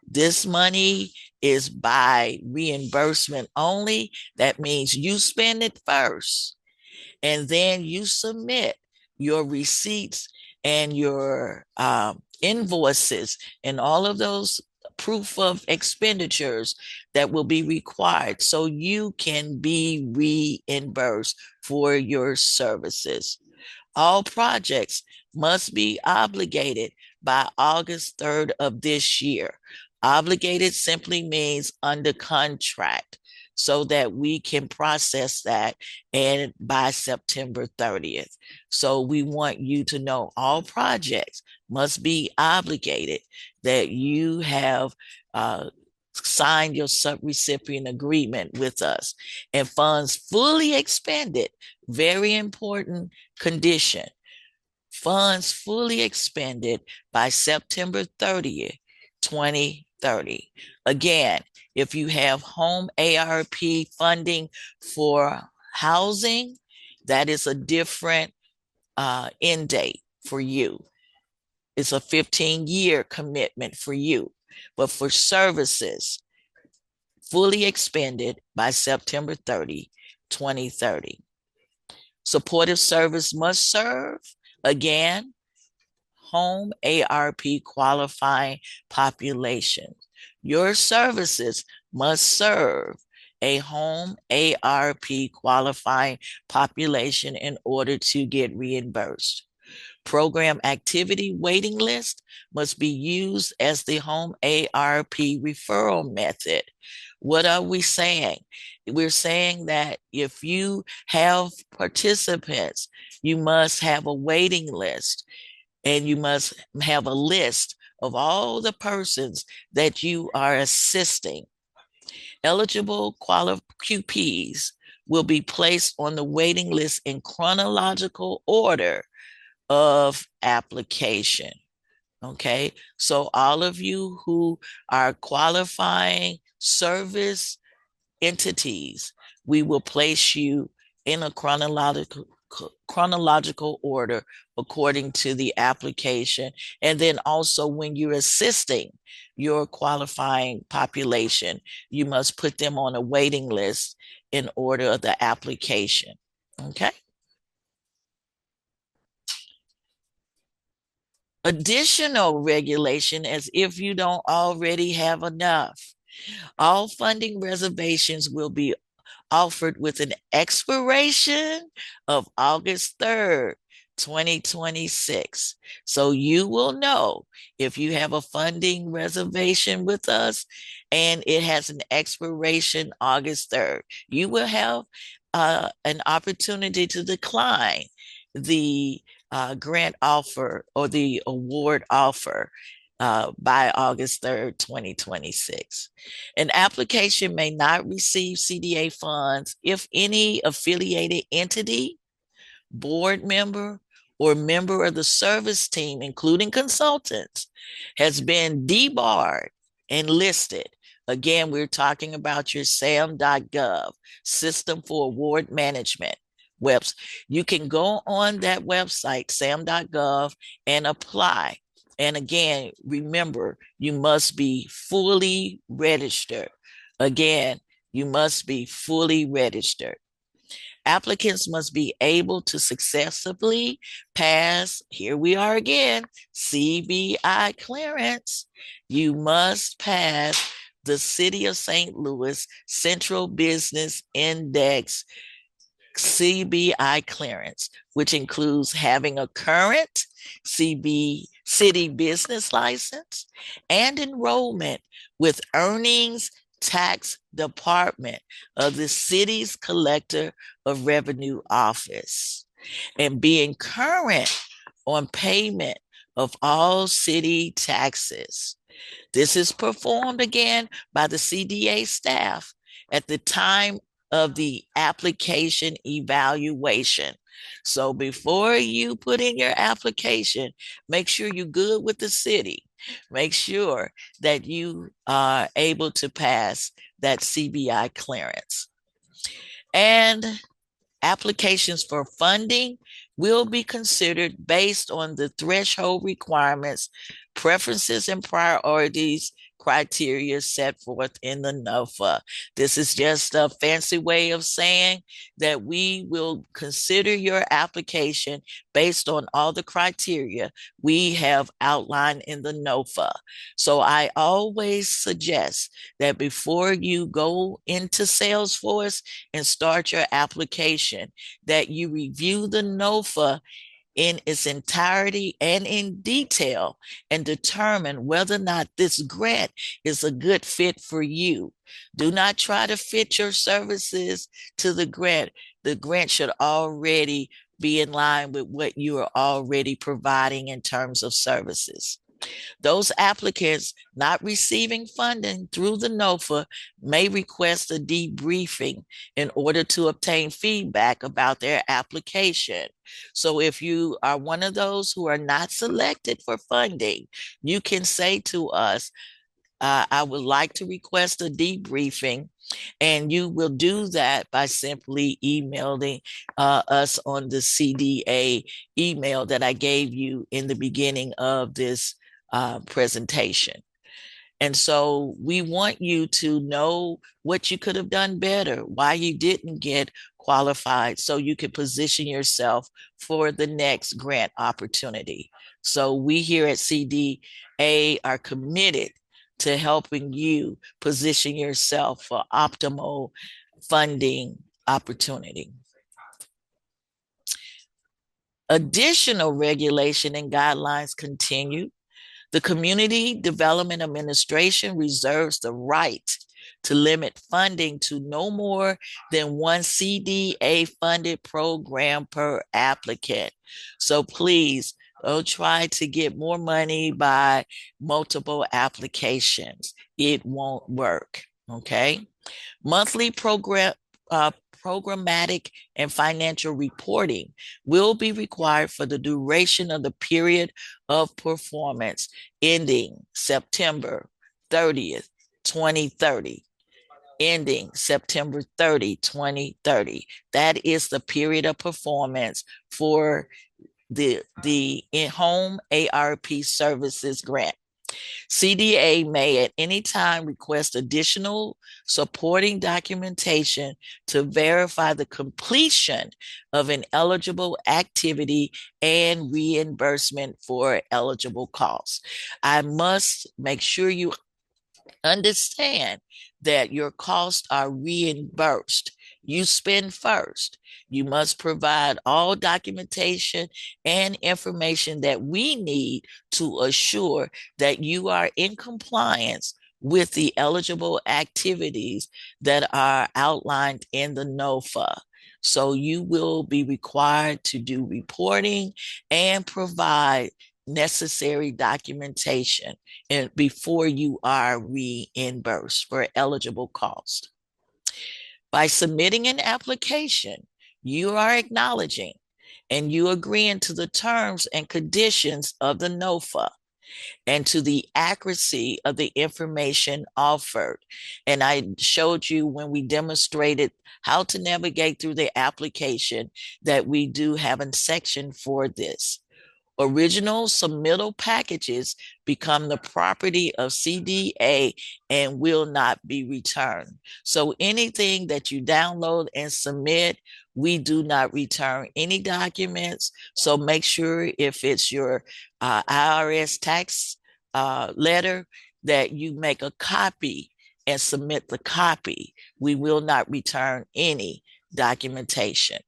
This money is by reimbursement only. That means you spend it first, and then you submit your receipts and your invoices and all of those proof of expenditures that will be required so you can be reimbursed for your services. All projects must be obligated by August 3rd of this year. Obligated simply means under contract, so that we can process that and by September 30th. So we want you to know all projects must be obligated, that you have signed your subrecipient agreement with us, and funds fully expended. Very important condition. Funds fully expended by September 30th, 2030. Again, if you have HOME-ARP funding for housing, that is a different end date for you. It's a 15-year commitment for you. But for services, fully expended by September 30, 2030. Supportive service must serve, again, HOME-ARP qualifying population. Your services must serve a HOME-ARP qualifying population in order to get reimbursed. Program activity waiting list must be used as the HOME-ARP referral method. What are we saying? We're saying that if you have participants, you must have a waiting list, and you must have a list of all the persons that you are assisting. Eligible QPs will be placed on the waiting list in chronological order of application. Okay, so all of you who are qualifying service entities, we will place you in a chronological order according to the application. And then also when you're assisting your qualifying population, you must put them on a waiting list in order of the application. Okay. Additional regulation, as if you don't already have enough. All funding reservations will be offered with an expiration of August 3rd, 2026. So you will know if you have a funding reservation with us and it has an expiration August 3rd. You will have an opportunity to decline the grant offer or the award offer by August 3rd, 2026. An application may not receive CDA funds if any affiliated entity, board member, or member of the service team, including consultants, has been debarred and listed. Again, we're talking about your SAM.gov, System for Award Management website. You can go on that website, SAM.gov, and apply. And again, remember, you must be fully registered. Again, you must be fully registered. Applicants must be able to successfully pass, here we are again, CBI clearance. You must pass the City of St. Louis Central Business Index CBI clearance, which includes having a current city business license and enrollment with earnings tax department of the city's collector of revenue office, and being current on payment of all city taxes. This is performed again by the CDA staff at the time of the application evaluation. So before you put in your application, make sure you're good with the city. Make sure that you are able to pass that CBI clearance. And applications for funding will be considered based on the threshold requirements, preferences, and priorities criteria set forth in the NOFA. This is just a fancy way of saying that we will consider your application based on all the criteria we have outlined in the NOFA. So I always suggest that before you go into Salesforce and start your application, that you review the NOFA in its entirety and in detail and determine whether or not this grant is a good fit for you. Do not try to fit your services to the grant. The grant should already be in line with what you are already providing in terms of services. Those applicants not receiving funding through the NOFA may request a debriefing in order to obtain feedback about their application. So if you are one of those who are not selected for funding, you can say to us, I would like to request a debriefing, and you will do that by simply emailing us on the CDA email that I gave you in the beginning of this presentation. And so we want you to know what you could have done better, why you didn't get qualified, so you could position yourself for the next grant opportunity. So we here at CDA are committed to helping you position yourself for optimal funding opportunity. Additional regulation and guidelines continue. The Community Development Administration reserves the right to limit funding to no more than one CDA funded program per applicant. So please They'll try to get more money by multiple applications. It won't work. Okay. Monthly programmatic and financial reporting will be required for the duration of the period of performance ending September 30th, 2030. Ending September 30, 2030. That is the period of performance for the HOME-ARP Services grant. CDA may at any time request additional supporting documentation to verify the completion of an eligible activity and reimbursement for eligible costs. I must make sure you understand that your costs are reimbursed. You spend first. You must provide all documentation and information that we need to assure that you are in compliance with the eligible activities that are outlined in the NOFA. So you will be required to do reporting and provide necessary documentation and before you are reimbursed for eligible cost. By submitting an application, you are acknowledging and you agreeing to the terms and conditions of the NOFA and to the accuracy of the information offered. And I showed you when we demonstrated how to navigate through the application that we do have a section for this. Original submittal packages become the property of CDA and will not be returned. So anything that you download and submit, we do not return any documents. So make sure if it's your IRS tax letter that you make a copy and submit the copy. We will not return any documentation.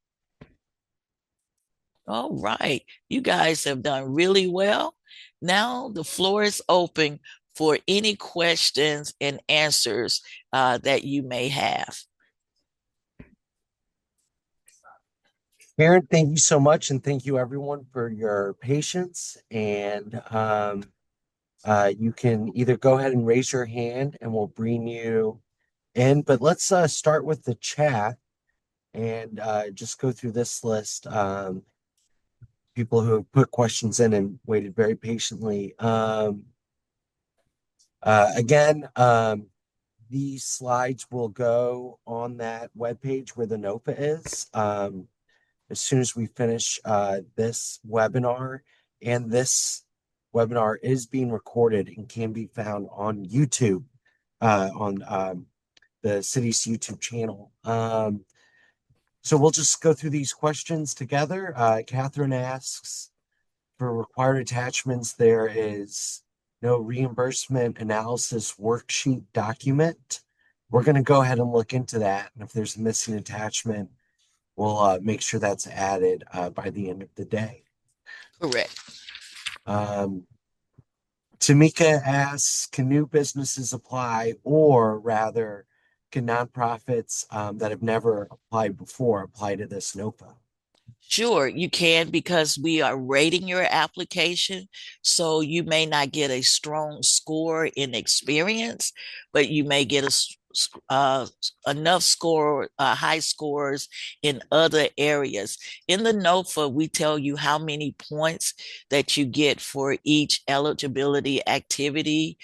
All right. You guys have done really well. Now the floor is open for any questions and answers that you may have. Karen, thank you so much, and thank you everyone for your patience. And you can either go ahead and raise your hand and we'll bring you in, but let's start with the chat and just go through this list. People who have put questions in and waited very patiently. Again, these slides will go on that webpage where the NOFA is. As soon as we finish this webinar, and this webinar is being recorded and can be found on YouTube, on the city's YouTube channel. So we'll just go through these questions together. Catherine asks, for required attachments, there is no reimbursement analysis worksheet document. We're going to go ahead and look into that. And if there's a missing attachment, we'll make sure that's added by the end of the day. Correct. Tamika asks, can new businesses apply, or rather, can nonprofits that have never applied before apply to this NOFA? Sure, you can, because we are rating your application. So you may not get a strong score in experience, but you may get enough score, high scores in other areas. In the NOFA, we tell you how many points that you get for each eligibility activity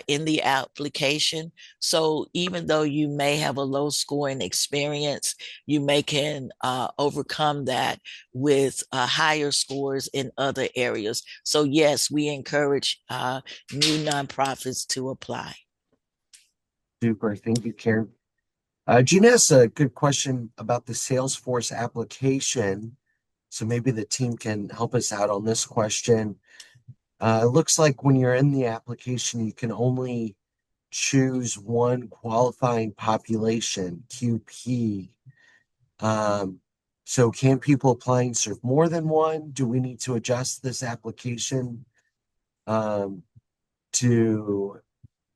in the application. So even though you may have a low score in experience, you may can overcome that with higher scores in other areas. So yes, we encourage new nonprofits to apply. Super, thank you, Karen. Gina has a good question about the Salesforce application. So maybe the team can help us out on this question. It looks like when you're in the application, you can only choose one qualifying population, QP. So can people applying serve more than one? Do we need to adjust this application to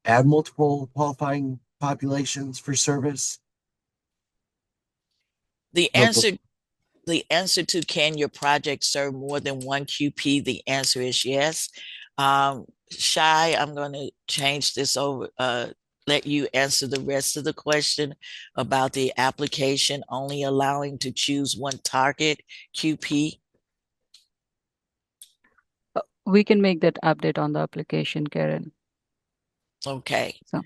add multiple qualifying populations for service? The answer the answer to can your project serve more than one QP? The answer is yes. Shy, I'm going to change this over, let you answer the rest of the question about the application only allowing to choose one target QP. We can make that update on the application, Karen. Okay, So.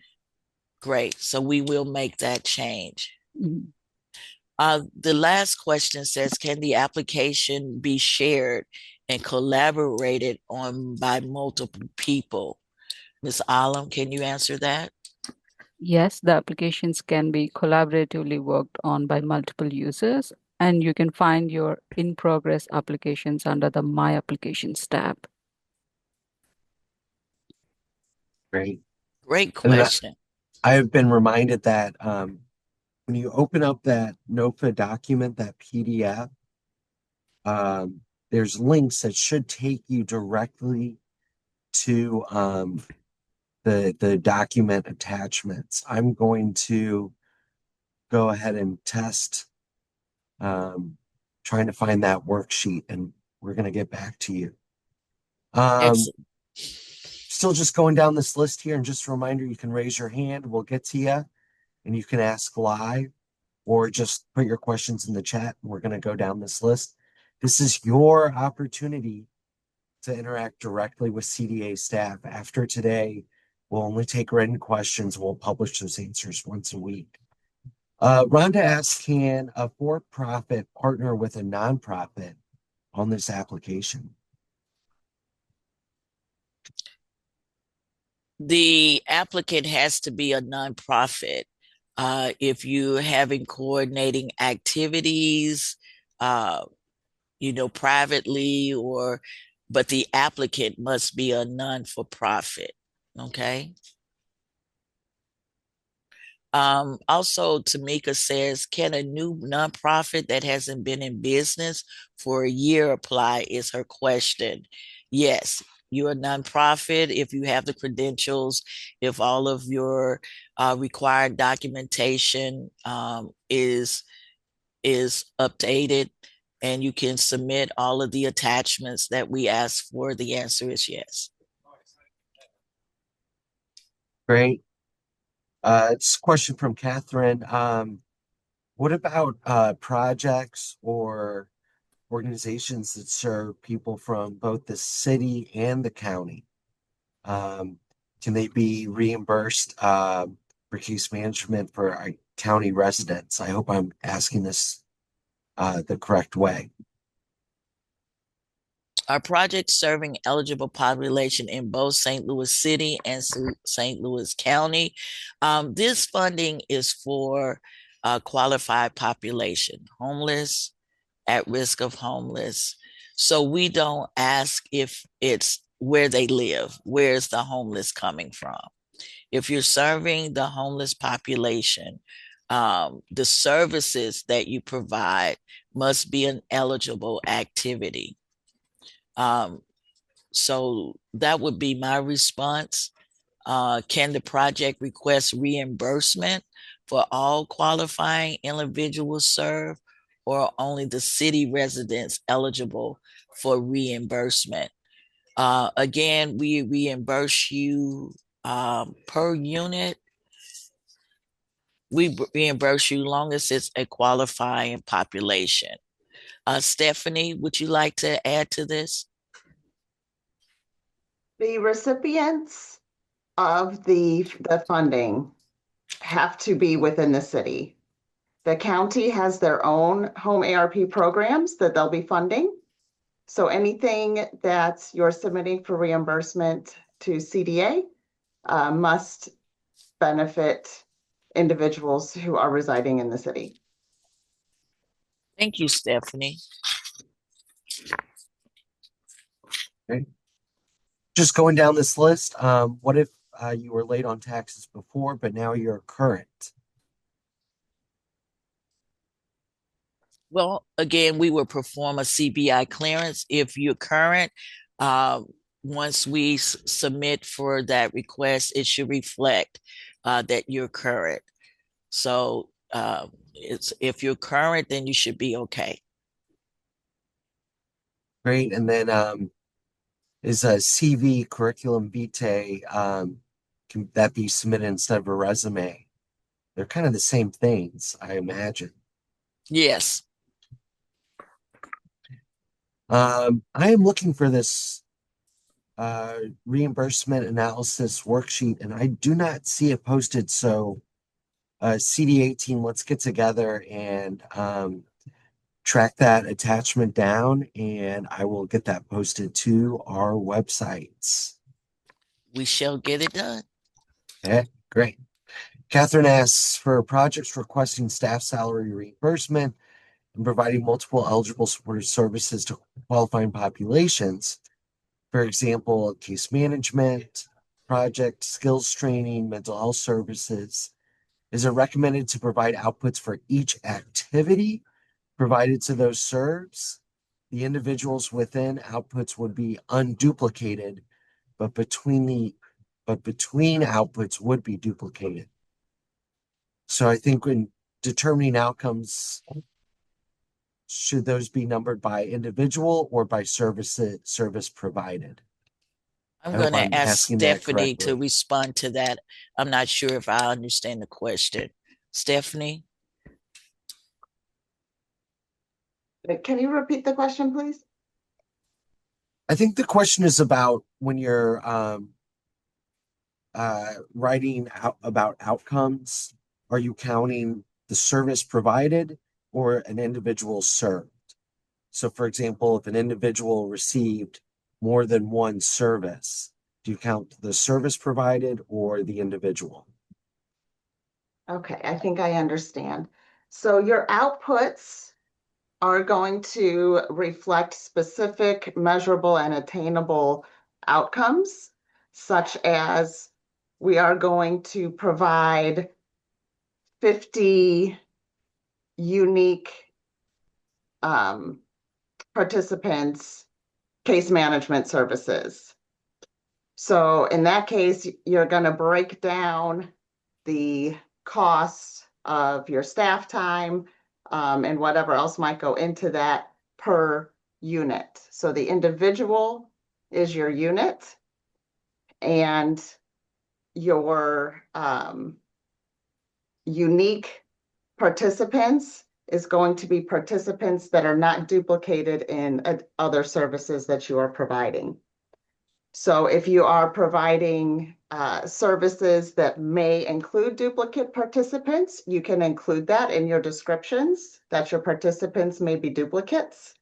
Great. So we will make that change. Mhm. The last question says, can the application be shared and collaborated on by multiple people? Ms. Alam, can you answer that? Yes, the applications can be collaboratively worked on by multiple users, and you can find your in-progress applications under the My Applications tab. Great. Great And then question. I have been reminded that when you open up that NOFA document, that PDF, there's links that should take you directly to the document attachments. I'm going to go ahead and test trying to find that worksheet, and we're going to get back to you. Excellent. Still just going down this list here, and just a reminder, you can raise your hand. We'll get to you, and you can ask live, or just put your questions in the chat. We're going to go down this list. This is your opportunity to interact directly with CDA staff. After today, we'll only take written questions. We'll publish those answers once a week. Rhonda asks, can a for-profit partner with a nonprofit on this application? The applicant has to be a nonprofit. If you're having coordinating activities, privately, but the applicant must be a non-for-profit. Okay. Also, Tamika says, can a new nonprofit that hasn't been in business for a year apply? Is her question. Yes, you're a nonprofit if you have the credentials, if all of your required documentation is updated, and you can submit all of the attachments that we ask for. The answer is yes. Great. It's a question from Catherine. What about projects or organizations that serve people from both the city and the county? Can they be reimbursed for case management for our county residents? I hope I'm asking this the correct way. Our project serving eligible population in both St. Louis City and St. Louis County. This funding is for qualified population, homeless, at risk of homeless. So we don't ask if it's where they live, where's the homeless coming from. If you're serving the homeless population, the services that you provide must be an eligible activity. So that would be my response. Can the project request reimbursement for all qualifying individuals served, or only the city residents eligible for reimbursement? Again, we reimburse you per unit. We reimburse you long as it's a qualifying population. Stephanie, would you like to add to this? The recipients of the funding have to be within the city. The county has their own HOME-ARP programs that they'll be funding. So anything that you're submitting for reimbursement to CDA must benefit individuals who are residing in the city. Thank you, Stephanie. Okay. Just going down this list, what if you were late on taxes before, but now you're current? Well, again, we will perform a CBI clearance. If you're current, once we submit for that request, it should reflect that you're current. So if you're current, then you should be okay. Great. And then is a CV, curriculum vitae, can that be submitted instead of a resume? They're kind of the same things, I imagine. Yes. I am looking for this reimbursement analysis worksheet, and I do not see it posted. So, CDA team, let's get together and track that attachment down, and I will get that posted to our websites. We shall get it done. Okay, great. Catherine asks for projects requesting staff salary reimbursement and providing multiple eligible supportive services to qualifying populations. For example, case management, project, skills training, mental health services. Is it recommended to provide outputs for each activity provided to those serves? The individuals within outputs would be unduplicated, but between outputs would be duplicated. So I think when determining outcomes, should those be numbered by individual or by service provided? I'm I hope going I'm to ask asking that Stephanie to correctly. respond to that. I'm not sure if I understand the question. Stephanie? Can you repeat the question, please? I think the question is about when you're writing out about outcomes, are you counting the service provided or an individual served? So, for example, if an individual received more than one service, do you count the service provided or the individual? Okay, I think I understand. So your outputs are going to reflect specific, measurable, and attainable outcomes, such as we are going to provide 50 unique participants case management services. So in that case, you're going to break down the costs of your staff time and whatever else might go into that per unit. So the individual is your unit, and your unique participants is going to be participants that are not duplicated in other services that you are providing. So if you are providing services that may include duplicate participants, you can include that in your descriptions, that your participants may be duplicates.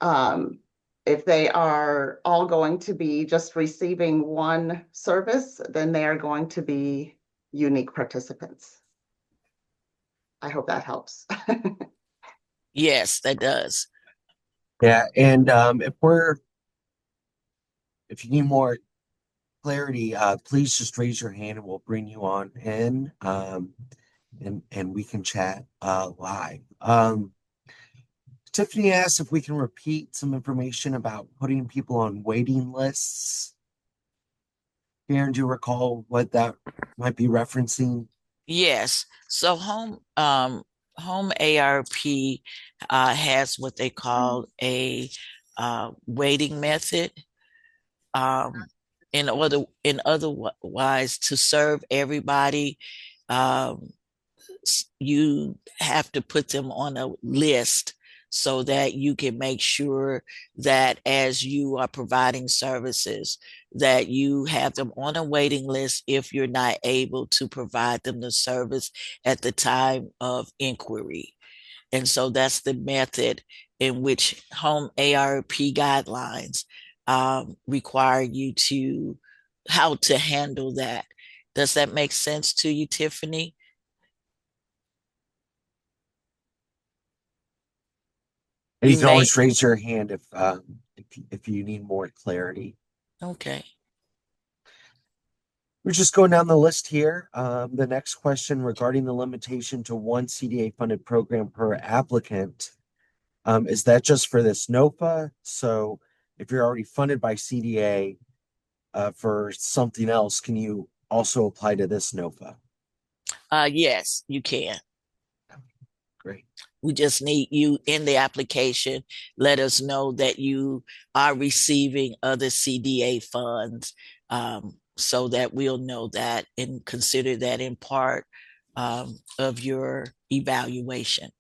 If they are all going to be just receiving one service, then they are going to be unique participants. I hope that helps. Yes, that does. Yeah, and if you need more clarity, please just raise your hand and we'll bring you on in, and we can chat live. Tiffany asked if we can repeat some information about putting people on waiting lists. Karen, do you recall what that might be referencing? Yes. So HOME-ARP has what they call a weighting method. Otherwise, to serve everybody, um, you have to put them on a list so that you can make sure that as you are providing services, that you have them on a waiting list if you're not able to provide them the service at the time of inquiry. And so that's the method in which HOME-ARP guidelines require you to how to handle that. Does that make sense to you, Tiffany? And you You can may. always raise your hand if you need more clarity. Okay. We're just going down the list here. The next question regarding the limitation to one CDA funded program per applicant. Is that just for this NOFA? So if you're already funded by CDA for something else, can you also apply to this NOFA? Yes, you can. Great. We just need you in the application. Let us know that you are receiving other CDA funds, so that we'll know that and consider that in part of your evaluation.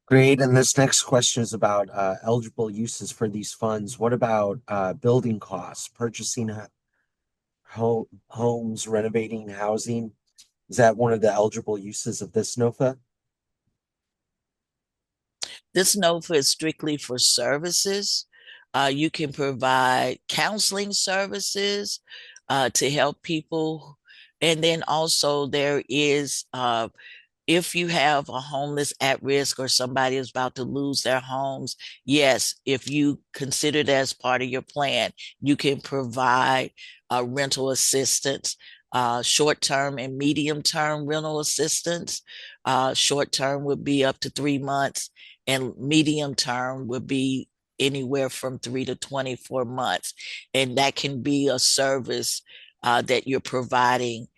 Great. And this next question is about eligible uses for these funds. What about building costs, purchasing homes, renovating housing? Is that one of the eligible uses of this NOFA? This NOFA is strictly for services. You can provide counseling services to help people. And then also there is if you have a homeless at risk or somebody is about to lose their homes, yes, if you consider that as part of your plan, you can provide rental assistance, short-term and medium-term rental assistance. Short-term would be up to 3 months, and medium-term would be anywhere from 3 to 24 months. And that can be a service that you're providing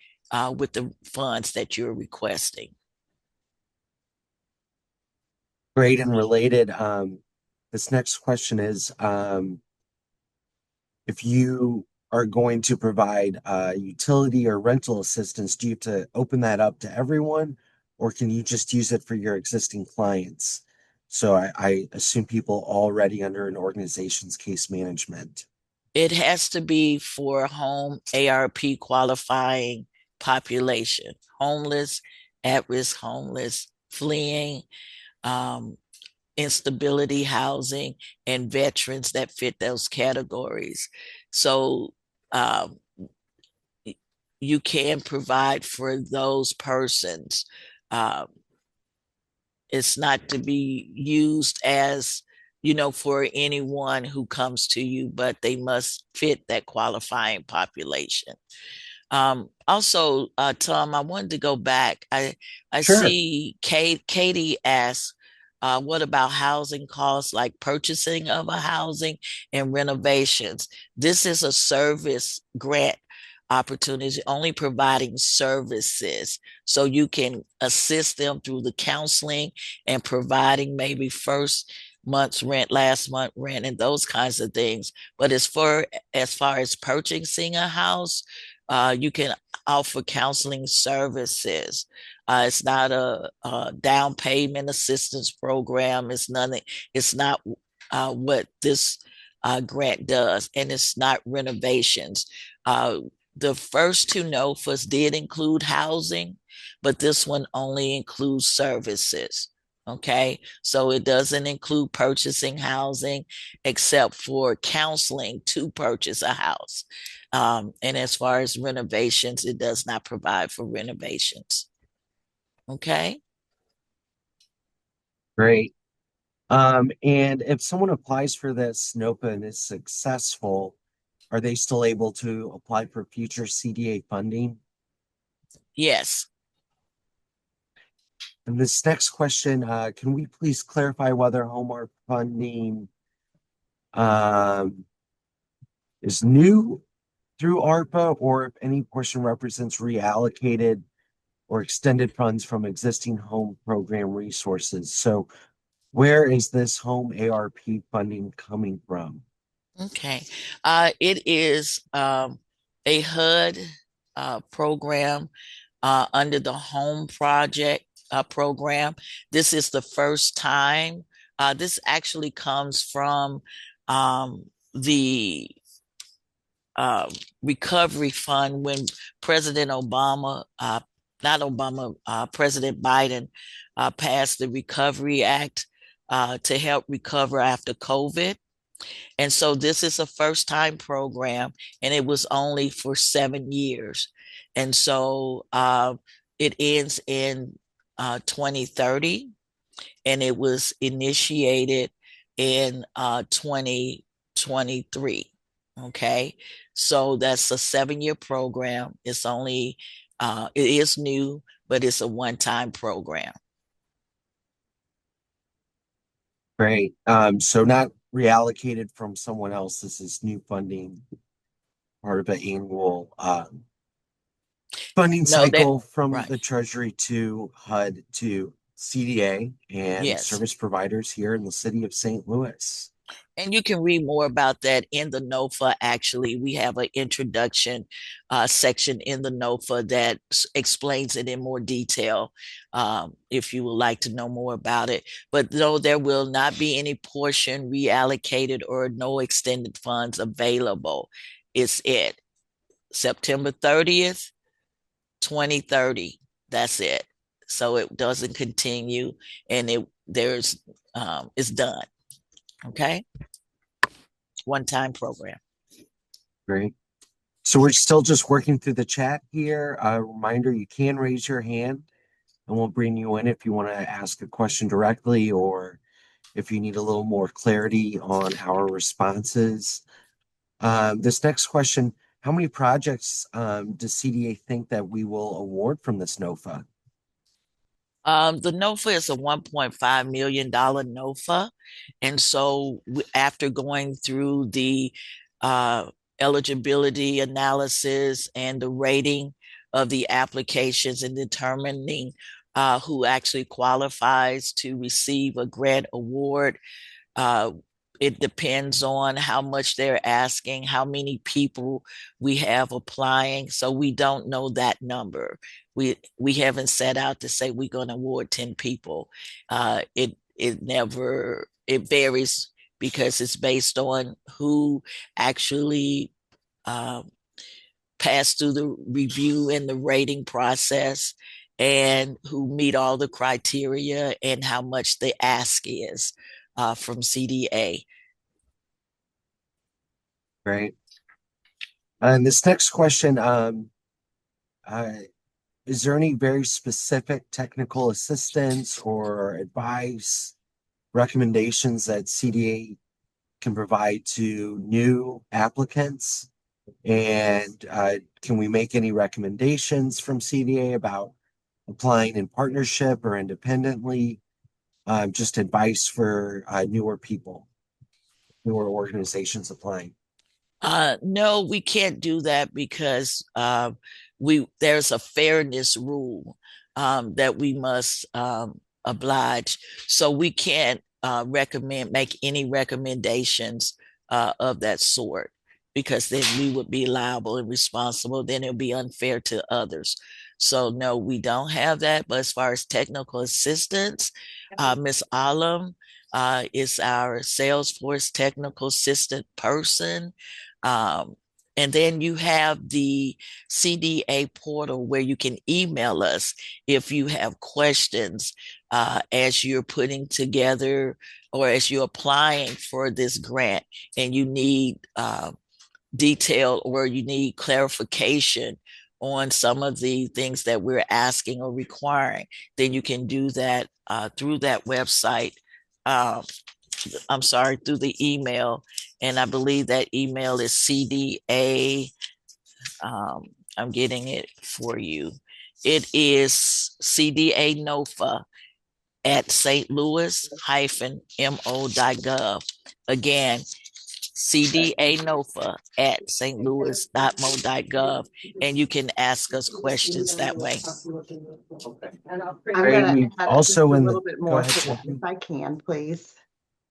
with the funds that you're requesting. Great. And related, this next question is, if you are going to provide utility or rental assistance, do you have to open that up to everyone, or can you just use it for your existing clients? So I assume people already under an organization's case management. It has to be for home ARP qualifying population, homeless, at-risk homeless, fleeing, instability housing, and veterans that fit those categories. So you can provide for those persons. It's not to be used as, for anyone who comes to you, but they must fit that qualifying population. Also, Tom, I wanted to go back. I Sure. see Katie asked, what about housing costs, like purchasing of a housing and renovations? This is a service grant opportunity, only providing services. So you can assist them through the counseling and providing maybe first month's rent, last month rent, and those kinds of things. But as far as purchasing a house, you can offer counseling services. It's not a down payment assistance program. It's nothing. It's not what this grant does, and it's not renovations. The first two NOFAs did include housing, but this one only includes services. Okay, so it doesn't include purchasing housing except for counseling to purchase a house. And as far as renovations, it does not provide for renovations. Okay. Great. And if someone applies for this NOPA and is successful, are they still able to apply for future CDA funding? Yes. And this next question, can we please clarify whether HOME-ARP funding is new through ARPA, or if any portion represents reallocated or extended funds from existing home program resources? So where is this HOME-ARP funding coming from? Okay. It is a HUD program under the Home Project program. This is the first time. This actually comes from the recovery fund when President Obama, not Obama, President Biden passed the Recovery Act to help recover after COVID. And so this is a first time program, and it was only for 7 years. And so it ends in 2030, and it was initiated in 2023. Okay, so that's a 7-year program. It's only, it is new, but it's a one-time program. Great. So not reallocated from someone else. This is new funding, part of an annual funding No, that cycle from right. the Treasury to HUD to CDA and Yes. service providers here in the city of St. Louis. And you can read more about that in the NOFA. Actually, we have an introduction section in the NOFA that explains it in more detail if you would like to know more about it. But no, there will not be any portion reallocated or no extended funds available. It's it. September 30th, 2030. That's it. So it doesn't continue and it's done. Okay. One-time program. Great. So we're still just working through the chat here. A reminder, you can raise your hand and we'll bring you in if you want to ask a question directly or if you need a little more clarity on our responses. This next question, how many projects does CDA think that we will award from this NOFA? The NOFA is a $1.5 million NOFA. And so after going through the eligibility analysis and the rating of the applications and determining who actually qualifies to receive a grant award, uh, it depends on how much they're asking, how many people we have applying. So we don't know that number. We haven't set out to say we're going to award 10 people. It varies because it's based on who actually passed through the review and the rating process and who meet all the criteria and how much the ask is from CDA. Great. And this next question, is there any very specific technical assistance or advice, recommendations that CDA can provide to new applicants? And can we make any recommendations from CDA about applying in partnership or independently? Just advice for newer people, newer organizations applying. No, we can't do that because there's a fairness rule that we must oblige. So we can't make any recommendations of that sort because then we would be liable and responsible. Then it would be unfair to others. So no, we don't have that. But as far as technical assistance, Ms. Alam is our Salesforce technical assistant person. And then you have the CDA portal where you can email us if you have questions as you're putting together or as you're applying for this grant and you need detail or you need clarification on some of the things that we're asking or requiring, then you can do that through that website. Through the email. And I believe that email is CDA. I'm getting it for you. It is CDA NOFA at stlouis-mo.gov. Again, CDA NOFA at stlouis.mo.gov. And you can ask us questions that way. I'm going to add just a Also little bit more to that if I can, please.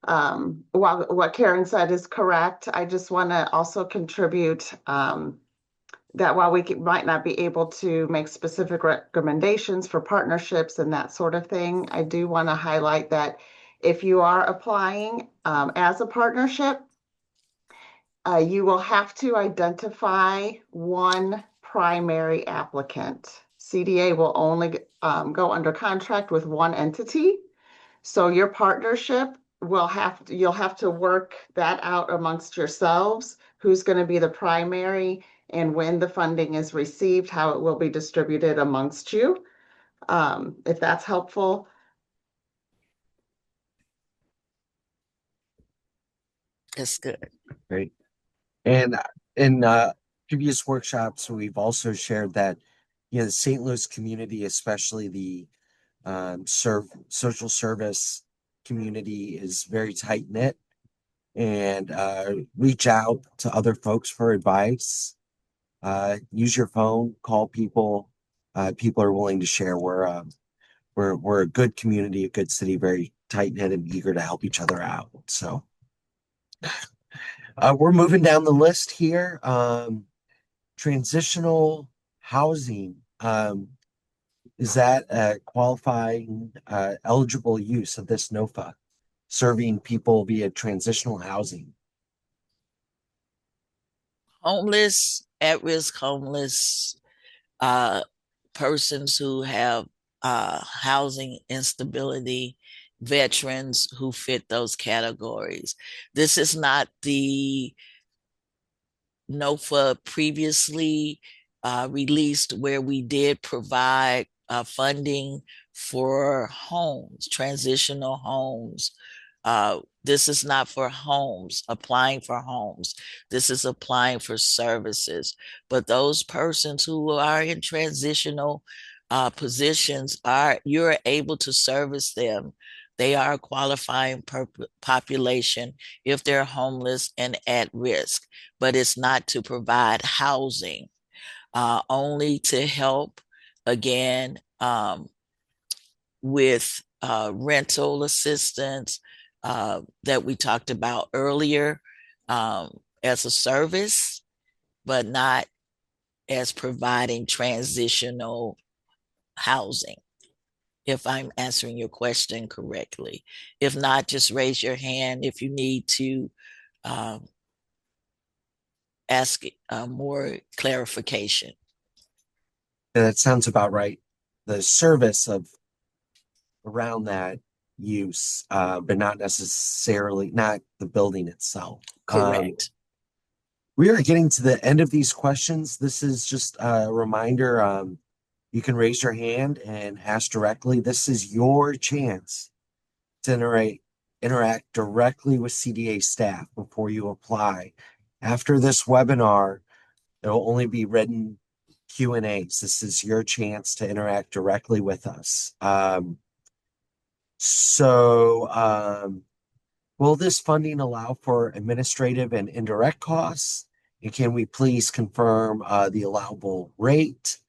While what Karen said is correct, I just want to also contribute that while we might not be able to make specific recommendations for partnerships and that sort of thing, I do want to highlight that if you are applying as a partnership, you will have to identify one primary applicant. CDA will only go under contract with one entity. So your partnership you'll have to work that out amongst yourselves, who's going to be the primary and when the funding is received, how it will be distributed amongst you. If that's helpful. That's good. Great. And in previous workshops, we've also shared that, the St. Louis community, especially the social service community, is very tight knit and reach out to other folks for advice. use your phone, call people. People are willing to share. We're a good community, a good city, very tight-knit and eager to help each other out. So we're moving down the list here. Transitional housing. Is that a qualifying eligible use of this NOFA, serving people via transitional housing? Homeless, at-risk homeless, uh, persons who have housing instability, veterans who fit those categories. This is not the NOFA previously released where we did provide funding for homes, transitional homes. This is not for homes, applying for homes. This is applying for services. But those persons who are in transitional positions you're able to service them. They are a qualifying population if they're homeless and at risk, but it's not to provide housing, only to help again with rental assistance that we talked about earlier as a service, but not as providing transitional housing, if I'm answering your question correctly. If not, just raise your hand if you need to ask more clarification. That sounds about right. The service of around that use, but not necessarily not the building itself. Correct. We are getting to the end of these questions. This is just a reminder. You can raise your hand and ask directly. This is your chance to interact directly with CDA staff before you apply. After this webinar, it'll only be written Q&As. This is your chance to interact directly with us. Will this funding allow for administrative and indirect costs? And can we please confirm the allowable rate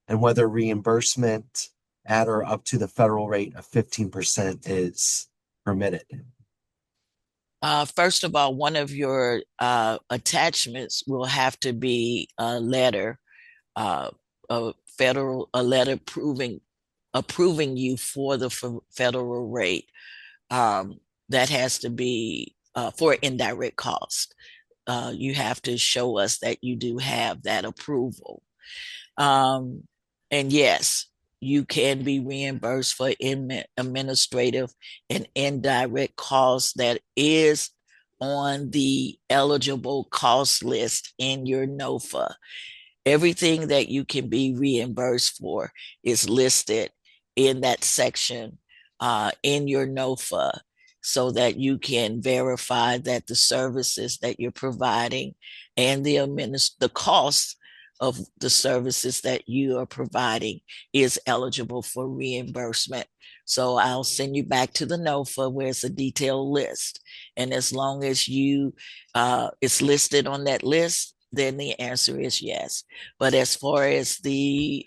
and whether reimbursement at or up to the federal rate of 15% is permitted? First of all, one of your attachments will have to be a letter, a letter approving you for the federal rate. That has to be for indirect cost. You have to show us that you do have that approval. And yes, you can be reimbursed for administrative and indirect costs that is on the eligible cost list in your NOFA. Everything that you can be reimbursed for is listed in that section in your NOFA, so that you can verify that the services that you're providing and the cost of the services that you are providing is eligible for reimbursement. So I'll send you back to the NOFA where it's a detailed list. And as long as it's listed on that list, then the answer is yes. But as far as the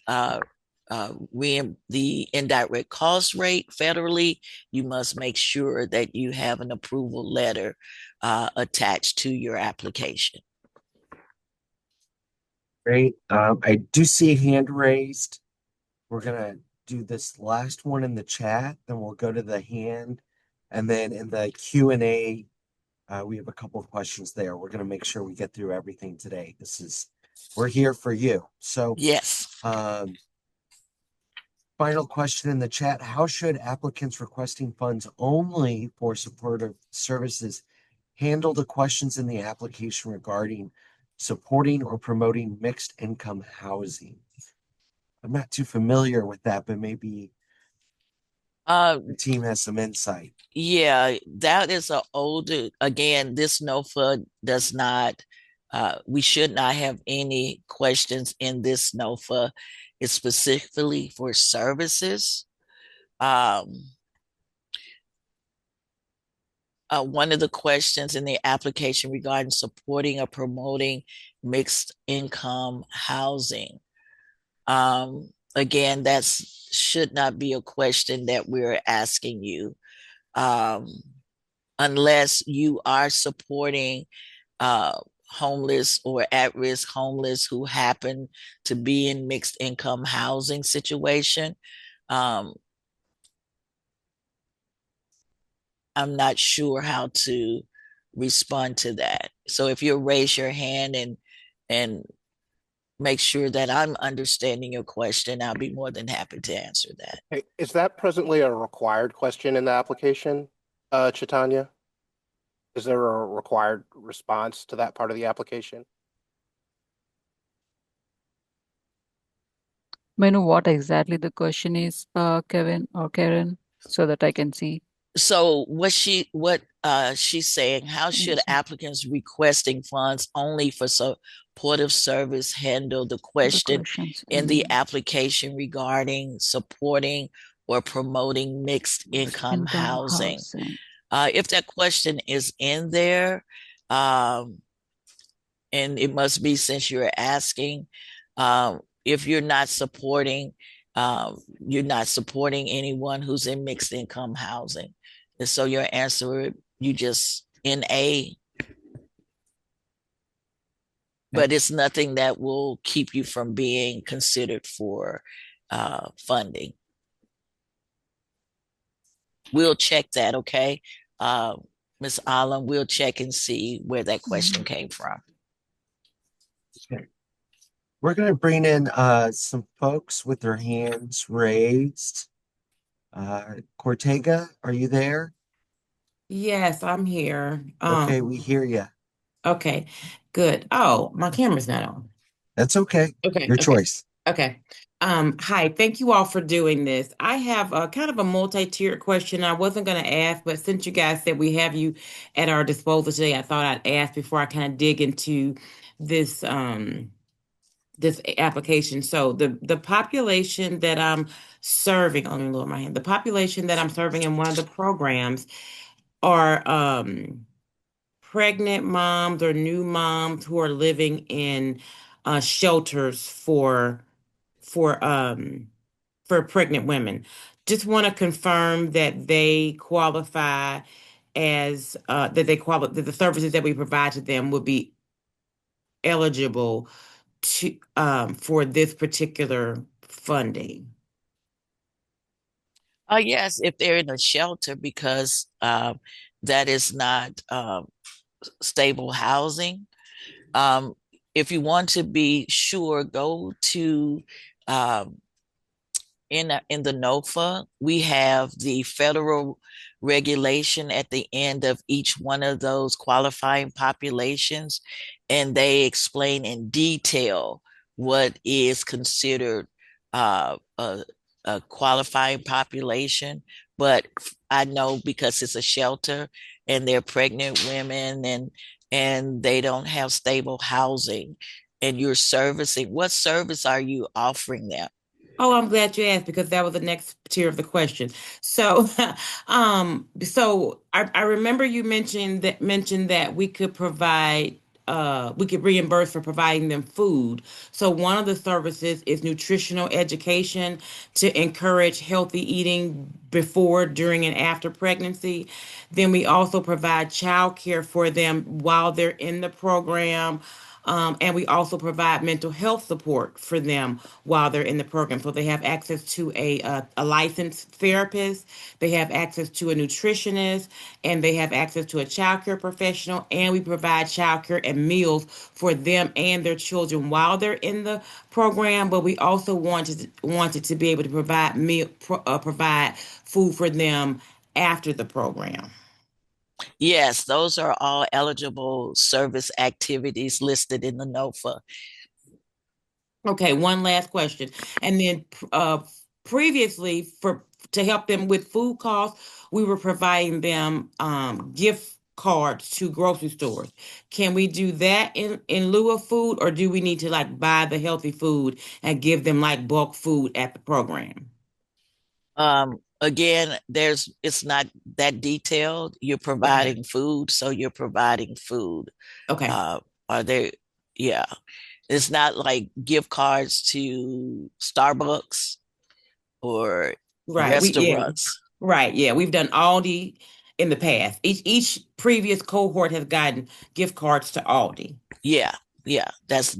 indirect cost rate federally, you must make sure that you have an approval letter attached to your application. Great. I do see a hand raised. We're gonna do this last one in the chat, then we'll go to the hand, and then in the Q&A, we have a couple of questions there. We're gonna make sure we get through everything today. We're here for you. So yes. Final question in the chat: how should applicants requesting funds only for supportive services handle the questions in the application regarding supporting or promoting mixed income housing? I'm not too familiar with that, but maybe the team has some insight. Yeah, that is again, this NOFA does not, we should not have any questions in this NOFA. It's specifically for services. one of the questions in the application regarding supporting or promoting mixed income housing. Again, that should not be a question that we're asking you, unless you are supporting homeless or at-risk homeless who happen to be in mixed income housing situation. I'm not sure how to respond to that. So if you'll raise your hand and make sure that I'm understanding your question, I'll be more than happy to answer that. Hey, is that presently a required question in the application, Chaitanya? Is there a required response to that part of the application? May I know what exactly the question is, Kevin or Karen, so that I can see? So what she's saying, how should applicants requesting funds only for supportive service handle the question in the application regarding supporting or promoting mixed income housing? If that question is in there, and it must be since you're asking, if you're not supporting anyone who's in mixed income housing. And so your answer, you just NA, but it's nothing that will keep you from being considered for funding. We'll check that, okay? Ms. Allen, we'll check and see where that question came from. Okay. We're going to bring in some folks with their hands raised. Cortega, are you there? Yes, I'm here. Okay, we hear you. Okay, good. Oh, my camera's not on. That's okay. Okay, Your okay. choice. Okay. Hi, thank you all for doing this. I have a kind of a multi-tiered question I wasn't going to ask, but since you guys said we have you at our disposal today, I thought I'd ask before I kind of dig into this this application. So the population that I'm serving, let me lower my hand. The population that I'm serving in one of the programs are pregnant moms or new moms who are living in shelters for pregnant women. Just want to confirm that they qualify as that the services that we provide to them would be eligible to for this particular funding. Yes, if they're in a shelter, because that is not stable housing. If you want to be sure, go to in the NOFA, we have the federal regulation at the end of each one of those qualifying populations, and they explain in detail what is considered a qualifying population. But I know because it's a shelter and they're pregnant women and they don't have stable housing, and you're servicing, what service are you offering them? Oh, I'm glad you asked because that was the next tier of the question. So, so I remember you mentioned that we could reimburse for providing them food. So one of the services is nutritional education to encourage healthy eating before, during, and after pregnancy. Then we also provide childcare for them while they're in the program. And we also provide mental health support for them while they're in the program. So they have access to a licensed therapist, they have access to a nutritionist, and they have access to a childcare professional. And we provide childcare and meals for them and their children while they're in the program. But we also wanted to be able to provide food for them after the program. Yes, those are all eligible service activities listed in the NOFA. Okay, one last question. And then previously to help them with food costs, we were providing them gift cards to grocery stores. Can we do that in lieu of food, or do we need to like buy the healthy food and give them like bulk food at the program? again, it's not that detailed. You're providing food, so you're providing food. Okay. Are there, yeah. It's not like gift cards to Starbucks or Right. restaurants. Right. Yeah. We've done Aldi in the past. Each previous cohort has gotten gift cards to Aldi. Yeah, that's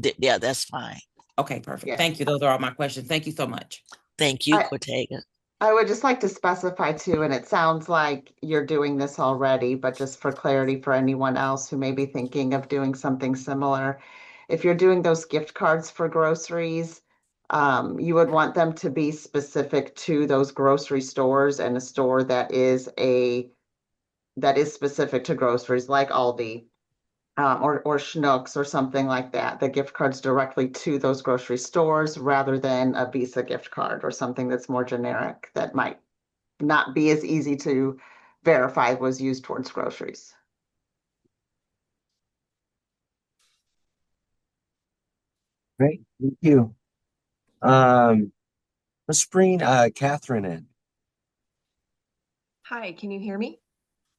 fine. Okay, perfect. Yeah. Thank you. Those are all my questions. Thank you so much. Thank you, I, Cortega. I would just like to specify too, and it sounds like you're doing this already, but just for clarity for anyone else who may be thinking of doing something similar, if you're doing those gift cards for groceries, you would want them to be specific to those grocery stores and a store that is specific to groceries like Aldi. Or Schnucks or something like that, the gift cards directly to those grocery stores rather than a Visa gift card or something that's more generic that might not be as easy to verify was used towards groceries. Great, thank you. Let's bring Catherine in. Hi, can you hear me?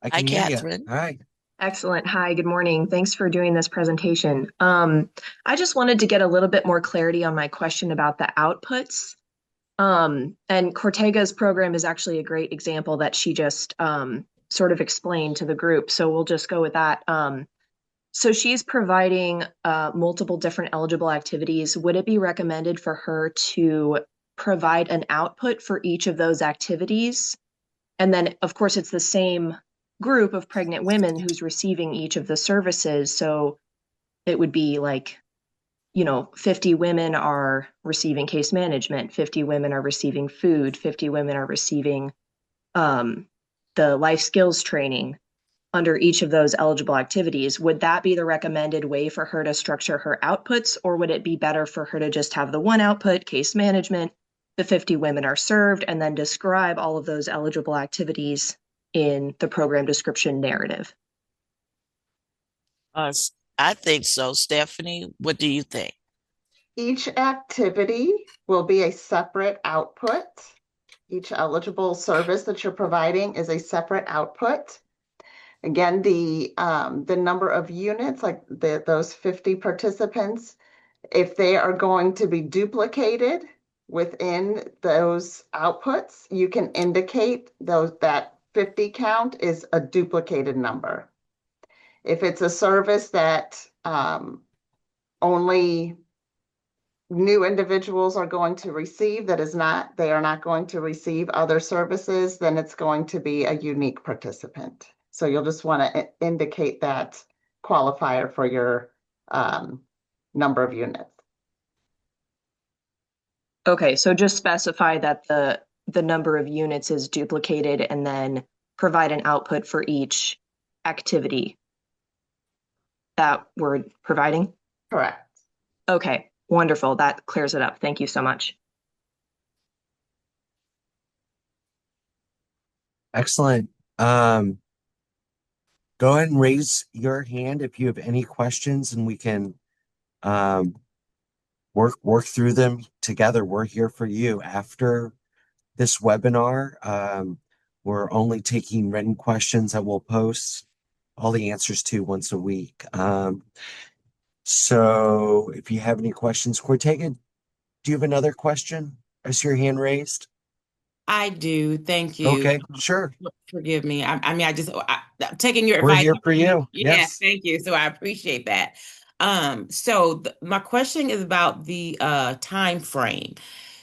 I Hi, can hear you. Catherine. Hi. Excellent. Hi, good morning. Thanks for doing this presentation. I just wanted to get a little bit more clarity on my question about the outputs. And Cortega's program is actually a great example that she just sort of explained to the group. So we'll just go with that. So she's providing multiple different eligible activities. Would it be recommended for her to provide an output for each of those activities? And then, of course, it's the same group of pregnant women who's receiving each of the services. So it would be like, 50 women are receiving case management, 50 women are receiving food, 50 women are receiving the life skills training under each of those eligible activities. Would that be the recommended way for her to structure her outputs, or would it be better for her to just have the one output, case management, the 50 women are served, and then describe all of those eligible activities in the program description narrative? I think so. Stephanie, what do you think? Each activity will be a separate output. Each eligible service that you're providing is a separate output. Again, the number of units, like those 50 participants, if they are going to be duplicated within those outputs, you can indicate that 50 count is a duplicated number. If it's a service that only new individuals are going to receive, they are not going to receive other services, then it's going to be a unique participant. So you'll just want to indicate that qualifier for your number of units. Okay, so just specify that the number of units is duplicated and then provide an output for each activity that we're providing? Correct. Okay, wonderful. That clears it up. Thank you so much. Excellent. Go ahead and raise your hand if you have any questions, and we can work through them together. We're here for you. After this webinar, we're only taking written questions that we'll post all the answers to once a week. So if you have any questions, Cortega, do you have another question? Is your hand raised? I do. Thank you. Okay, sure. Forgive me. I'm taking your We're advice. here for you. Yeah, Yes. thank you. So I appreciate that. So my question is about the time frame.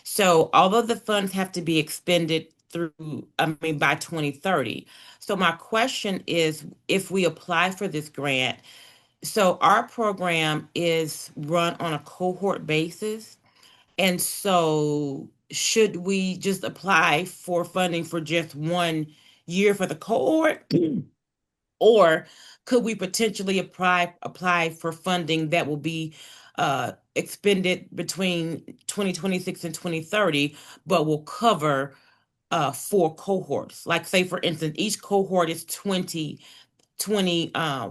So although the funds have to be expended by 2030. So my question is, if we apply for this grant, so our program is run on a cohort basis. And so, should we just apply for funding for just 1 year for the cohort? Or could we potentially apply for funding that will be expended between 2026 and 2030, but will cover 4 cohorts? Like, say, for instance, each cohort is 20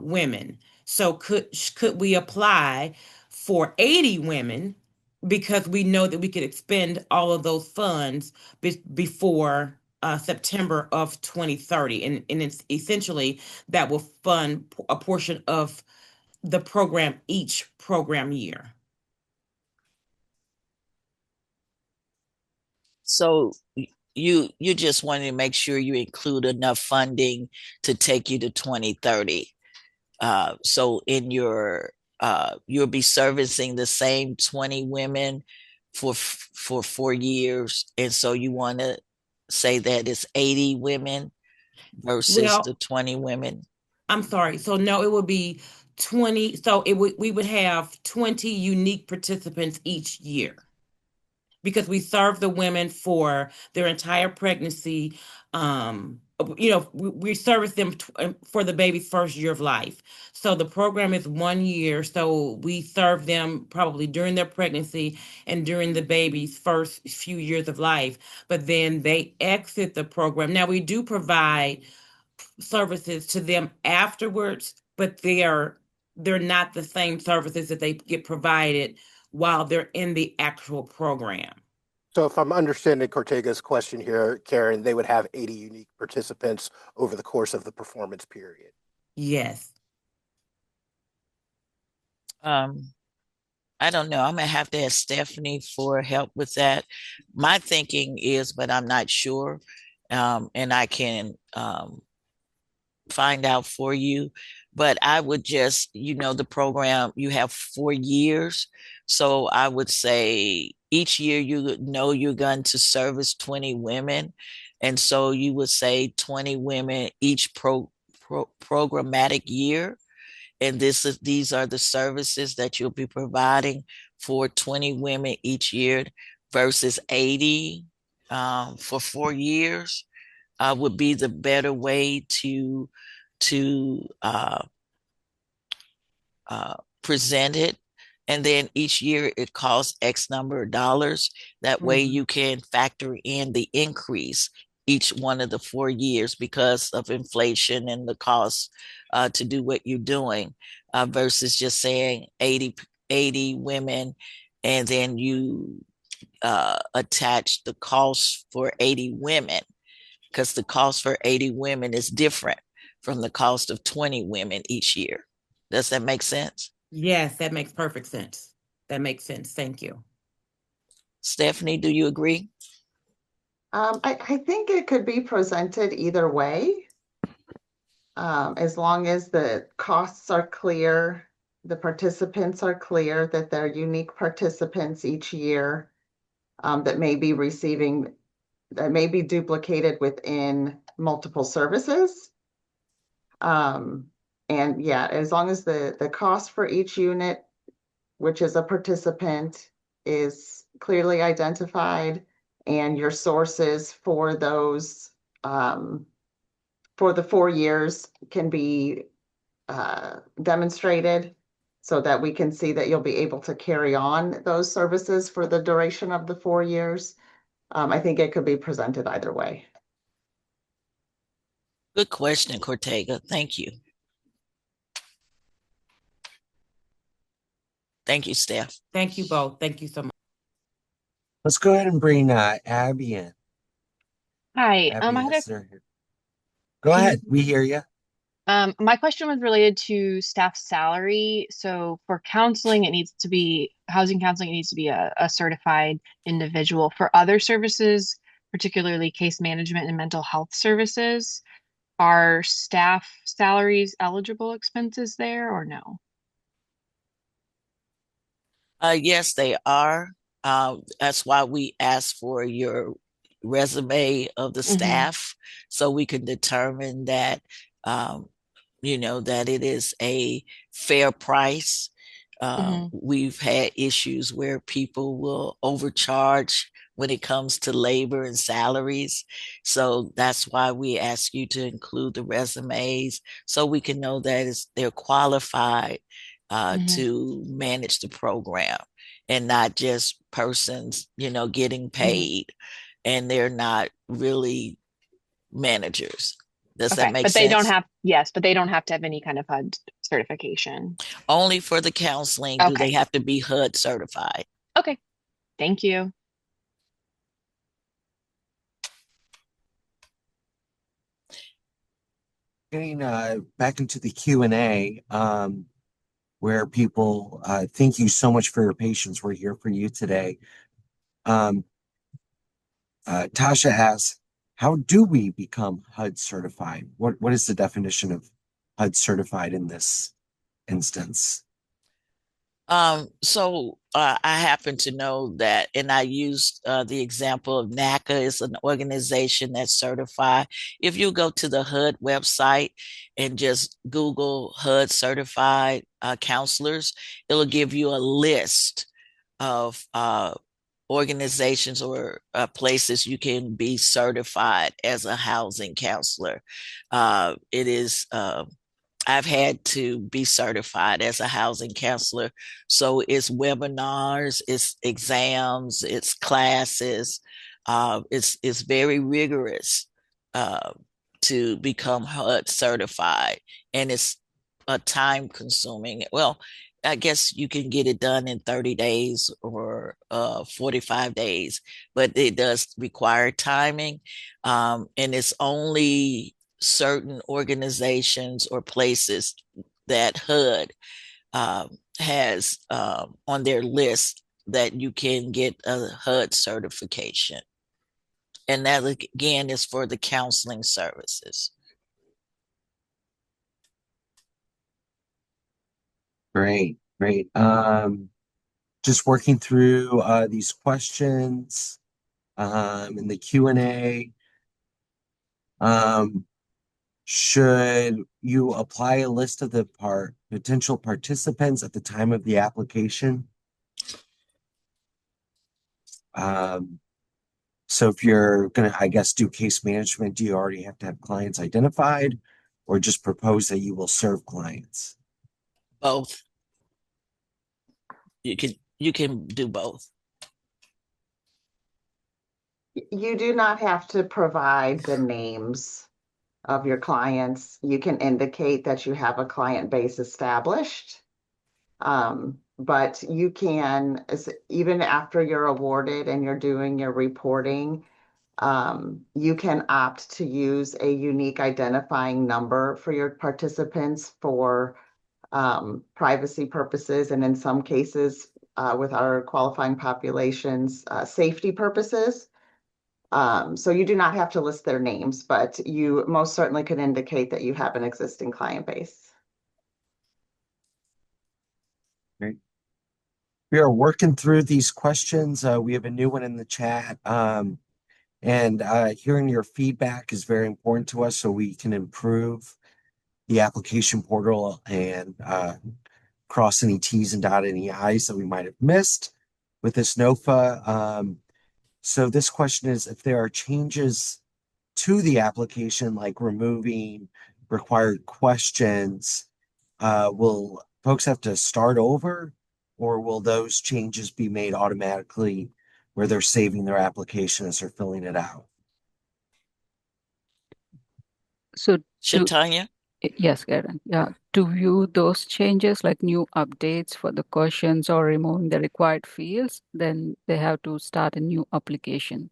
women. So could we apply for 80 women, because we know that we could expend all of those funds before September of 2030. And it's essentially that will fund a portion of the program each program year. So you just wanted to make sure you include enough funding to take you to 2030. So in your you'll be servicing the same 20 women for 4 years, and so you want to say that it's 80 women versus the Well, 20 women. I'm sorry. So no, it would be 20. So we would have 20 unique participants each year because we serve the women for their entire pregnancy. We service them for the baby's first year of life. So the program is 1 year. So we serve them probably during their pregnancy and during the baby's first few years of life. But then they exit the program. Now we do provide services to them afterwards, but they're not the same services that they get provided while they're in the actual program. So if I'm understanding Cortega's question here, Karen, they would have 80 unique participants over the course of the performance period. Yes. I don't know. I'm gonna have to ask Stephanie for help with that. My thinking is, but I'm not sure, and I can find out for you. But I would just, the program, you have 4 years. So I would say each year you're going to service 20 women. And so you would say 20 women each programmatic year. And these are the services that you'll be providing for 20 women each year versus 80 for 4 years. Would be the better way to present it. And then each year it costs X number of dollars. That way you can factor in the increase each one of the 4 years because of inflation and the cost to do what you're doing versus just saying 80 women and then you attach the cost for 80 women, because the cost for 80 women is different from the cost of 20 women each year. Does that make sense? Yes, that makes perfect sense. That makes sense. Thank you. Stephanie, do you agree? I think it could be presented either way. As long as the costs are clear, the participants are clear that they're unique participants each year that may be duplicated within multiple services. And yeah, as long as the cost for each unit, which is a participant, is clearly identified and your sources for those for the 4 years can be demonstrated so that we can see that you'll be able to carry on those services for the duration of the 4 years. I think it could be presented either way. Good question, Cortega. Thank you. Thank you, Steph. Thank you both. Thank you so much. Let's go ahead and bring Abby in. Hi, Abby, go ahead. We hear you. my question was related to staff salary. So for counseling, housing counseling, it needs to be a certified individual. For other services, particularly case management and mental health services, are staff salaries eligible expenses there or no? Yes, they are. That's why we ask for your resume of the staff so we can determine that that it is a fair price. We've had issues where people will overcharge when it comes to labor and salaries. So that's why we ask you to include the resumes so we can know that they're qualified to manage the program and not just persons, getting paid and they're not really managers. Does that make sense? But they don't have to have any kind of HUD certification. Only for the counseling do they have to be HUD certified. Okay, thank you. getting back into the Q&A, where people thank you so much for your patience. We're here for you today. Tasha asks, how do we become HUD certified? What is the definition of HUD certified in this instance? I happen to know that, and I used the example of NACA is an organization that's certified. If you go to the HUD website and just Google HUD certified counselors, it'll give you a list of organizations or places you can be certified as a housing counselor. It is I've had to be certified as a housing counselor. So it's webinars, it's exams, it's classes. It's very rigorous uh, to become HUD certified, and it's a time consuming. Well, I guess you can get it done in 30 days or 45 days, but it does require timing. And it's only certain organizations or places that HUD has on their list that you can get a HUD certification. And that again is for the counseling services. Great, great. Just working through these questions in the Q&A. Should you apply a list of the potential participants at the time of the application? So if you're gonna, I guess, do case management, do you already have to have clients identified, or just propose that you will serve clients? Both. You can do both. You do not have to provide the names of your clients. You can indicate that you have a client base established. But you can, even after you're awarded and you're doing your reporting, you can opt to use a unique identifying number for your participants for privacy purposes, and in some cases, with our qualifying populations, safety purposes. So you do not have to list their names, but you most certainly can indicate that you have an existing client base. Great. We are working through these questions. We have a new one in the chat. And hearing your feedback is very important to us so we can improve the application portal and cross any T's and dot any I's that we might have missed with this NOFA. So this question is, if there are changes to the application, like removing required questions, will folks have to start over, or will those changes be made automatically where they're saving their application as they're filling it out? So Shatanya? yes, Karen. Yeah. To view those changes, like new updates for the questions or removing the required fields, then they have to start a new application.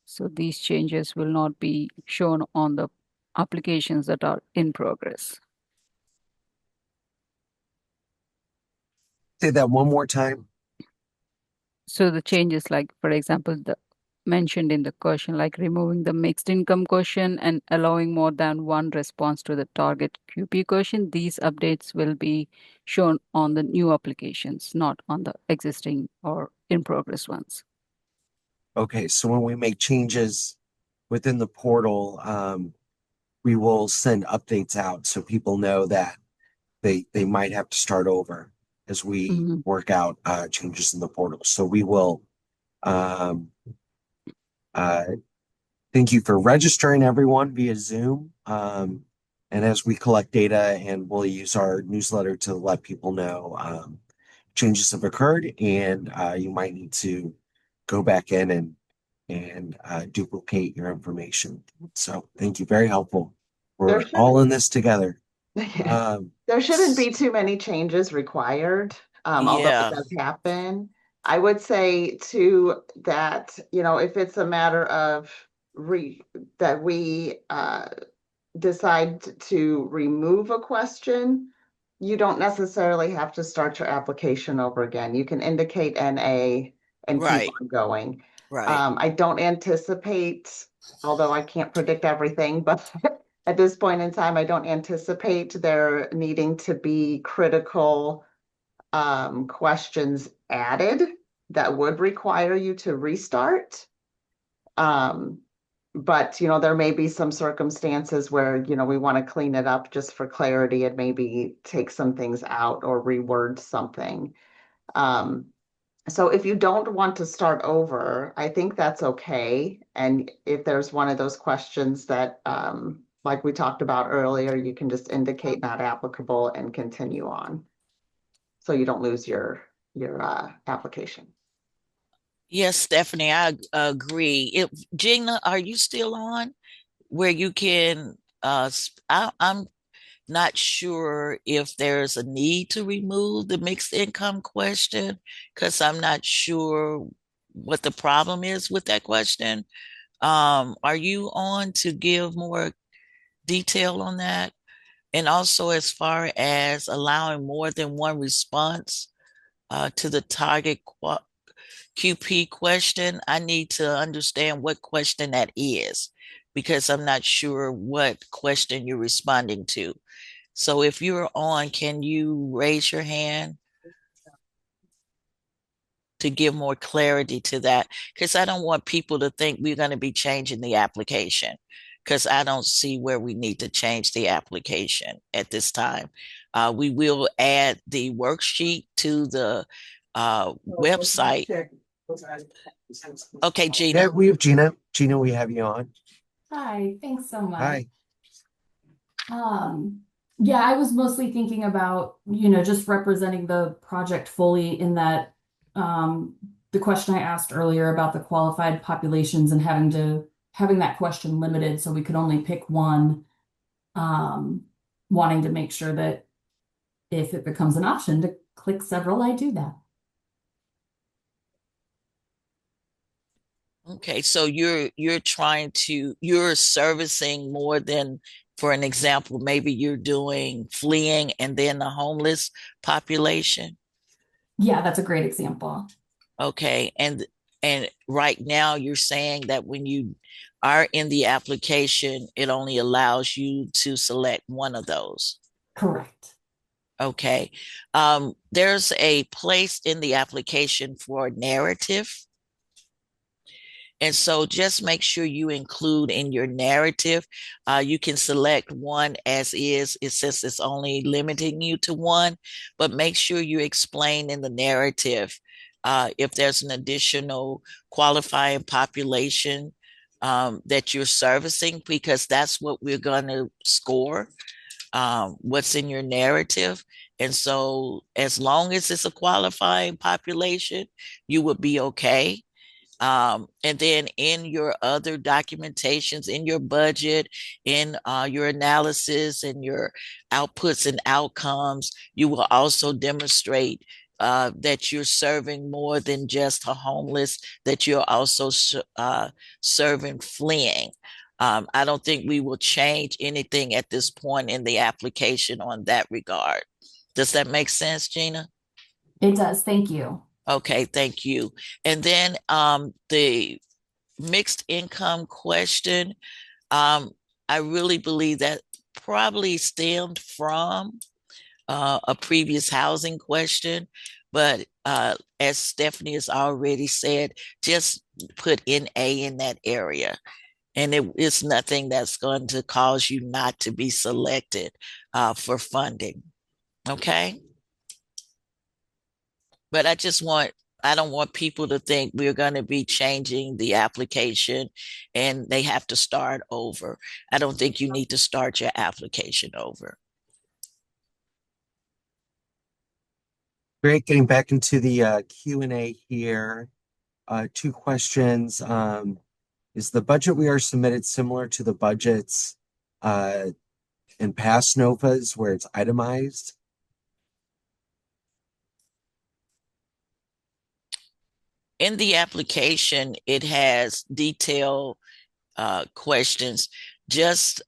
So these changes will not be shown on the applications that are in progress. Say that one more time. So the changes, like, for example, the mentioned in the question, like removing the mixed income question and allowing more than one response to the target QP question, these updates will be shown on the new applications, not on the existing or in progress ones. Okay, so when we make changes within the portal, we will send updates out so people know that they might have to start over as we work out changes in the portal. So we will thank you for registering everyone via Zoom. And as we collect data, and we'll use our newsletter to let people know changes have occurred, and you might need to go back in and duplicate your information. So thank you, very helpful. We're all in this together. There shouldn't be too many changes required, although it does happen. I would say too that, if it's a matter of that we decide to remove a question, you don't necessarily have to start your application over again. You can indicate NA and keep Right. on going. Right. I don't anticipate, although I can't predict everything, but at this point in time, I don't anticipate there needing to be critical questions added that would require you to restart. But there may be some circumstances where we want to clean it up just for clarity and maybe take some things out or reword something. So if you don't want to start over, I think that's okay. And if there's one of those questions that, like we talked about earlier, you can just indicate not applicable and continue on. So you don't lose your application. Yes, Stephanie, I agree. Gina, are you still on where you can, I'm not sure if there's a need to remove the mixed income question because I'm not sure what the problem is with that question. Are you on to give more detail on that? And also, as far as allowing more than one response to the target QP question, I need to understand what question that is because I'm not sure what question you're responding to. So if you're on, can you raise your hand to give more clarity to that? Because I don't want people to think we're going to be changing the application because I don't see where we need to change the application at this time. We will add the worksheet to the website. Okay, Yeah, Gina. we have Gina. Gina, we have you on. Hi, thanks so much. Hi. Yeah, I was mostly thinking about, just representing the project fully in that the question I asked earlier about the qualified populations and having that question limited so we could only pick one, wanting to make sure that if it becomes an option to click several, I do that. Okay, so you're servicing more than, for an example, maybe you're doing fleeing and then the homeless population. Yeah, that's a great example. Okay, and right now you're saying that when you are in the application, it only allows you to select one of those. Correct. Okay. There's a place in the application for narrative. And so just make sure you include in your narrative. You can select one as is. It says it's only limiting you to one, but make sure you explain in the narrative if there's an additional qualifying population that you're servicing, because that's what we're going to score, what's in your narrative. And so as long as it's a qualifying population, you would be okay. And then in your other documentations, in your budget, in your analysis and your outputs and outcomes, you will also demonstrate that you're serving more than just a homeless, that you're also serving fleeing. I don't think we will change anything at this point in the application on that regard. Does that make sense, Gina? It does. Thank you. Okay, thank you. And then the mixed income question, I really believe that probably stemmed from a previous housing question. But as Stephanie has already said, just put NA in that area. And it's nothing that's going to cause you not to be selected for funding. Okay? But I don't want people to think we're going to be changing the application and they have to start over. I don't think you need to start your application over. Great. Getting back into the Q&A here. Two questions. Is the budget we are submitted similar to the budgets in past NOFAs where it's itemized? In the application, it has detailed questions. Just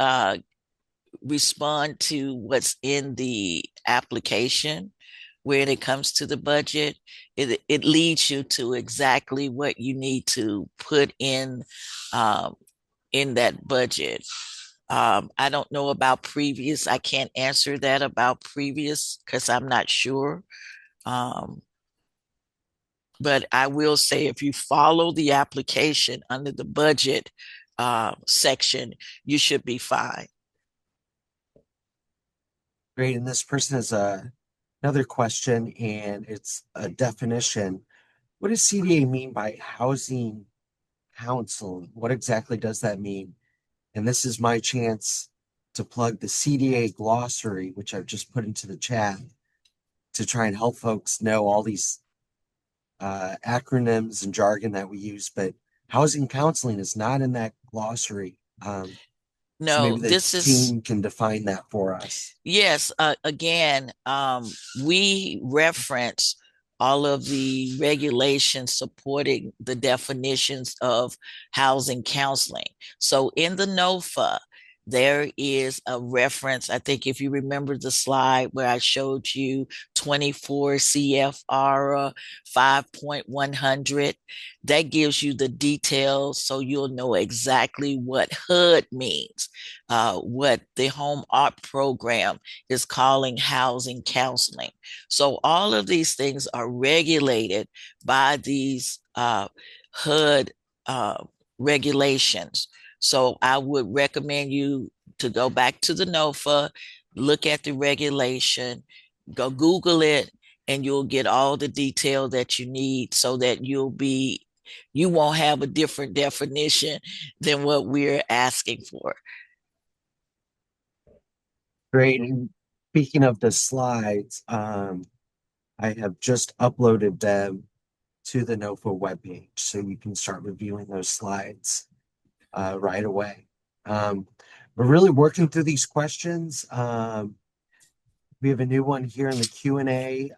respond to what's in the application. When it comes to the budget, it leads you to exactly what you need to put in that budget. I don't know about previous. I can't answer that about previous because I'm not sure. But I will say if you follow the application under the budget section, you should be fine. Great. And this person has another question, and it's a definition. What does CDA mean by housing counseling? What exactly does that mean? And this is my chance to plug the CDA glossary, which I've just put into the chat to try and help folks know all these acronyms and jargon that we use. But housing counseling is not in that glossary. So maybe No, the this is, team can define that for us. yes, again, we reference all of the regulations supporting the definitions of housing counseling. So in the NOFA, there is a reference. I think if you remember the slide where I showed you 24 CFR 5.100, that gives you the details so you'll know exactly what HUD means, what the HOME-ARP program is calling housing counseling. So all of these things are regulated by these HUD regulations. So I would recommend you to go back to the NOFA, look at the regulation, go Google it, and you'll get all the detail that you need so that you won't have a different definition than what we're asking for. Great. And speaking of the slides, I have just uploaded them to the NOFA webpage, so you can start reviewing those slides right away. We're really working through these questions. We have a new one here in the Q&A.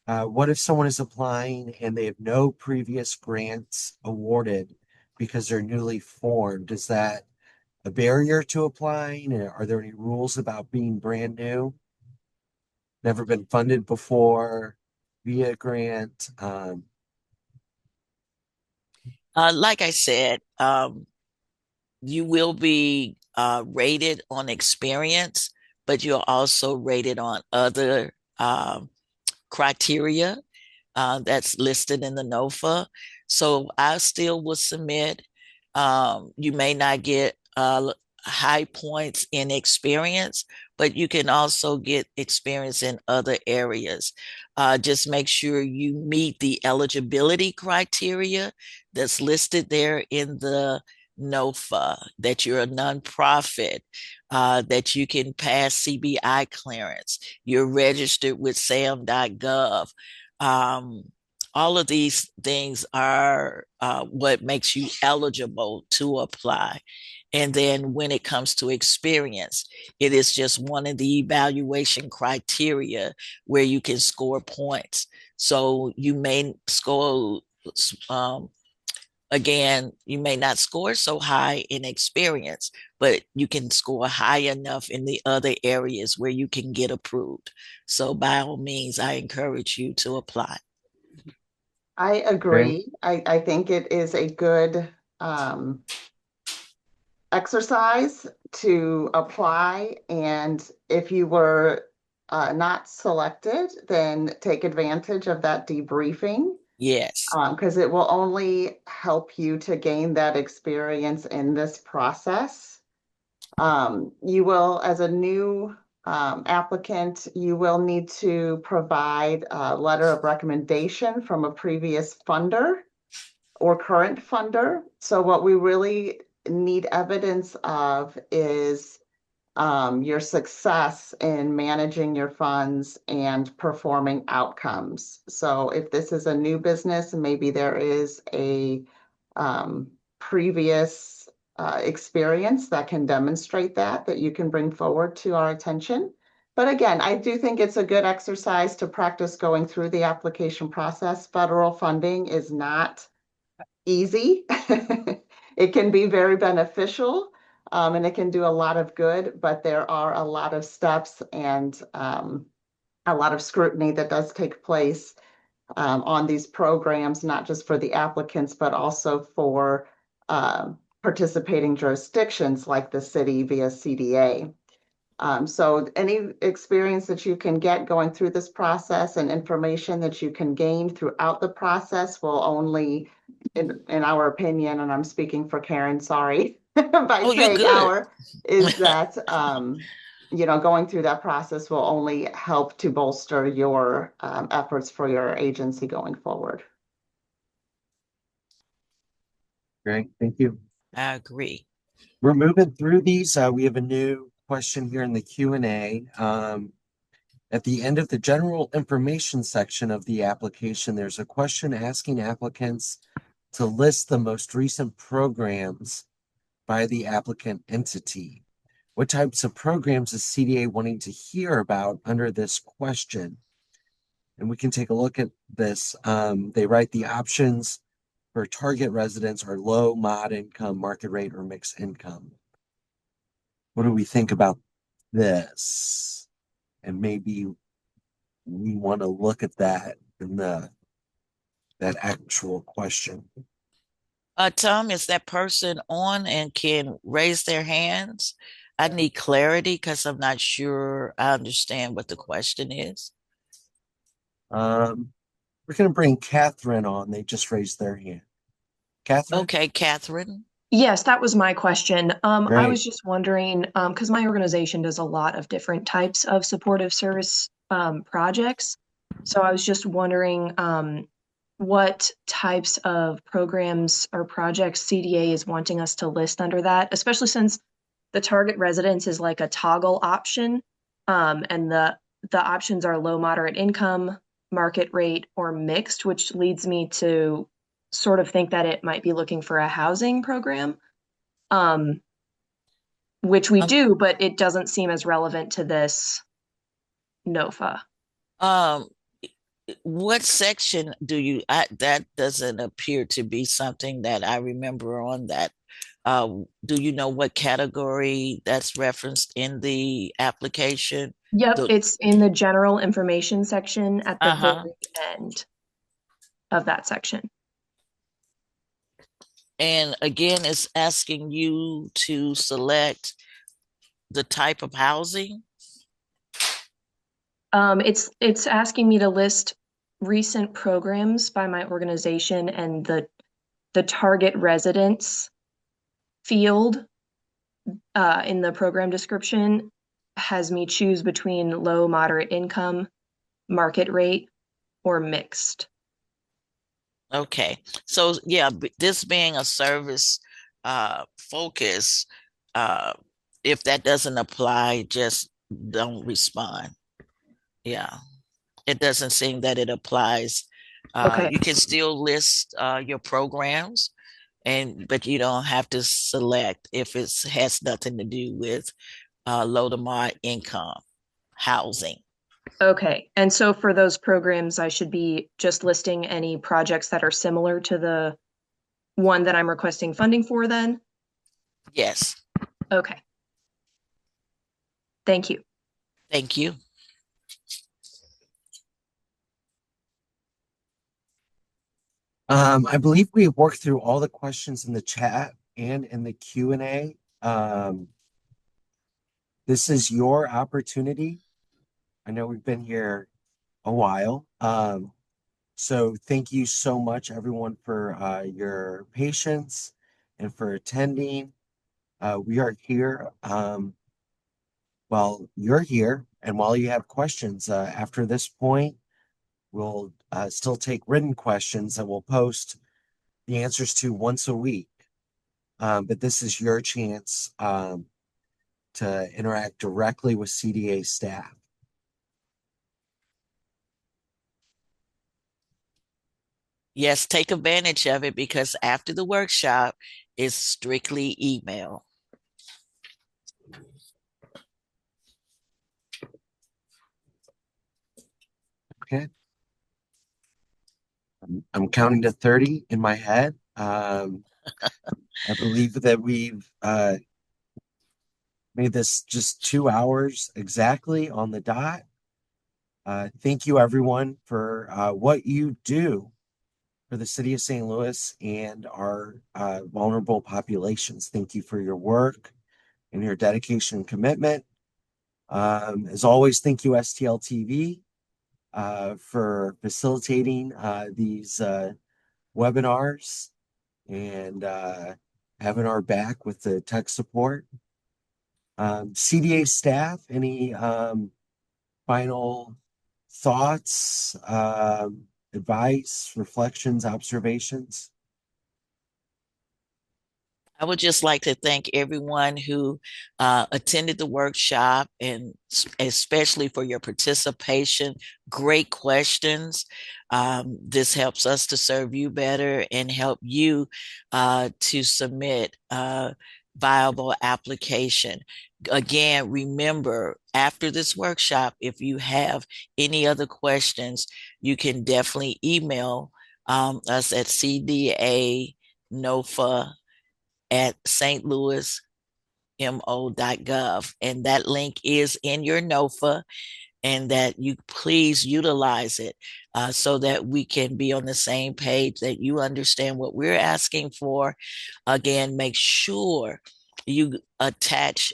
What if someone is applying and they have no previous grants awarded because they're newly formed? Is that a barrier to applying? Are there any rules about being brand new? Never been funded before via grant? Like I said, you will be rated on experience, but you're also rated on other criteria that's listed in the NOFA. So I still will submit. You may not get high points in experience, but you can also get experience in other areas. Just make sure you meet the eligibility criteria that's listed there in the NOFA, that you're a nonprofit, that you can pass CBI clearance, you're registered with sam.gov. All of these things are what makes you eligible to apply. And then when it comes to experience, it is just one of the evaluation criteria where you can score points. So you may score, again, you may not score so high in experience, but you can score high enough in the other areas where you can get approved. So by all means, I encourage you to apply. I agree. I think it is a good exercise to apply. And if you were not selected, then take advantage of that debriefing. Yes. Because it will only help you to gain that experience in this process. You will, as a new applicant, you will need to provide a letter of recommendation from a previous funder or current funder. So what we really need evidence of is your success in managing your funds and performing outcomes. So if this is a new business, maybe there is a previous experience that can demonstrate that you can bring forward to our attention. But again, I do think it's a good exercise to practice going through the application process. Federal funding is not easy. It can be very beneficial, And it can do a lot of good, but there are a lot of steps and a lot of scrutiny that does take place on these programs, not just for the applicants, but also for participating jurisdictions like the city via CDA. So any experience that you can get going through this process and information that you can gain throughout the process will only, in our opinion, and I'm speaking for Karen, sorry, by Oh, you're saying good. is that, going through that process will only help to bolster your efforts for your agency going forward. Great, thank you. I agree. We're moving through these. We have a new question here in the Q&A. At the end of the general information section of the application, there's a question asking applicants to list the most recent programs by the applicant entity. What types of programs is CDA wanting to hear about under this question? And we can take a look at this. They write the options for target residents are low, mod income, market rate, or mixed income. What do we think about this? And maybe we want to look at that in that actual question. Tom, is that person on and can raise their hands? I need clarity because I'm not sure I understand what the question is. We're going to bring Catherine on. They just raised their hand. Catherine? Okay, Catherine. Yes, that was my question. I Great. was just wondering, because my organization does a lot of different types of supportive service projects. So I was just wondering what types of programs or projects CDA is wanting us to list under that, especially since the target residence is like a toggle option, and the options are low, moderate income, market rate, or mixed, which leads me to sort of think that it might be looking for a housing program, which we do, but it doesn't seem as relevant to this NOFA. What section do you, that doesn't appear to be something that I remember on that. Do you know what category that's referenced in the application? Yep, it's in the general information section at the Uh-huh. very end of that section. And again, it's asking you to select the type of housing. It's asking me to list recent programs by my organization, and the target residence field in the program description has me choose between low, moderate income, market rate, or mixed. Okay, so yeah, this being a service focus, if that doesn't apply, just don't respond. Yeah, it doesn't seem that it applies. Okay. You can still list your programs, but you don't have to select if it has nothing to do with low to moderate income housing. Okay, and so for those programs, I should be just listing any projects that are similar to the one that I'm requesting funding for then? Yes. Okay. Thank you. Thank you. I believe we have worked through all the questions in the chat and in the Q&A. This is your opportunity. I know we've been here a while. So thank you so much, everyone, for your patience and for attending. We are here while you're here and while you have questions. After this point, we'll still take written questions that we'll post the answers to once a week. But this is your chance to interact directly with CDA staff. Yes, take advantage of it because after the workshop, it's strictly email. Okay. I'm counting to 30 in my head. I believe that we've made this just 2 hours exactly on the dot. Thank you everyone for what you do for the city of St. Louis and our vulnerable populations. Thank you for your work and your dedication and commitment. As always, thank you STL TV for facilitating these webinars and having our back with the tech support. CDA staff, any final thoughts, advice, reflections, observations? I would just like to thank everyone who attended the workshop, and especially for your participation. Great questions. This helps us to serve you better and help you to submit a viable application. Again, remember, after this workshop, if you have any other questions, you can definitely email us at CDA NOFA at stlouismo.gov. And that link is in your NOFA, and that you please utilize it so that we can be on the same page, that you understand what we're asking for. Again, make sure you attach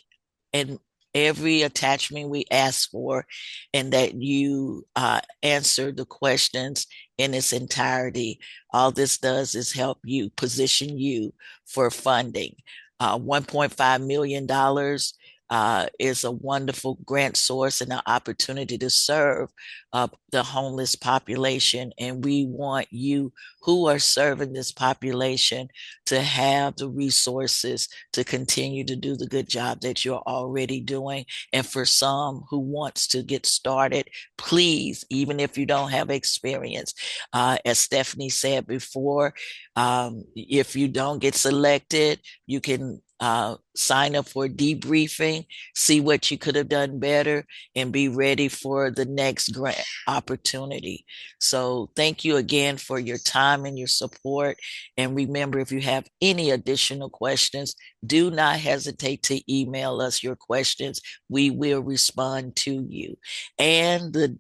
and every attachment we ask for, and that you answer the questions in its entirety. All this does is help you position you for funding. $1.5 million is a wonderful grant source and an opportunity to serve the homeless population. And we want you who are serving this population to have the resources to continue to do the good job that you're already doing. And for some who wants to get started, please, even if you don't have experience, as Stephanie said before, if you don't get selected, you can sign up for a debriefing, see what you could have done better, and be ready for the next grant opportunity. So thank you again for your time and your support. And remember, if you have any additional questions, do not hesitate to email us your questions. We will respond to you. And the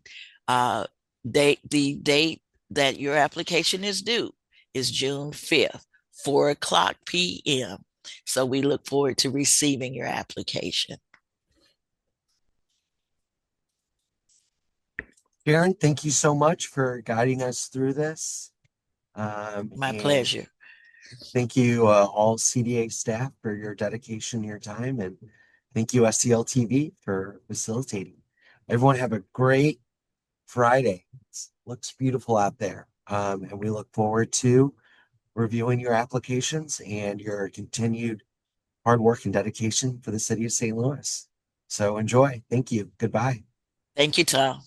date that your application is due is June 5th, 4:00 p.m. So we look forward to receiving your application. Sharon, thank you so much for guiding us through this. My pleasure. Thank you all CDA staff for your dedication, your time, and thank you STL TV for facilitating. Everyone have a great Friday. It looks beautiful out there. And we look forward to reviewing your applications and your continued hard work and dedication for the city of St. Louis. So enjoy. Thank you. Goodbye. Thank you, Tom.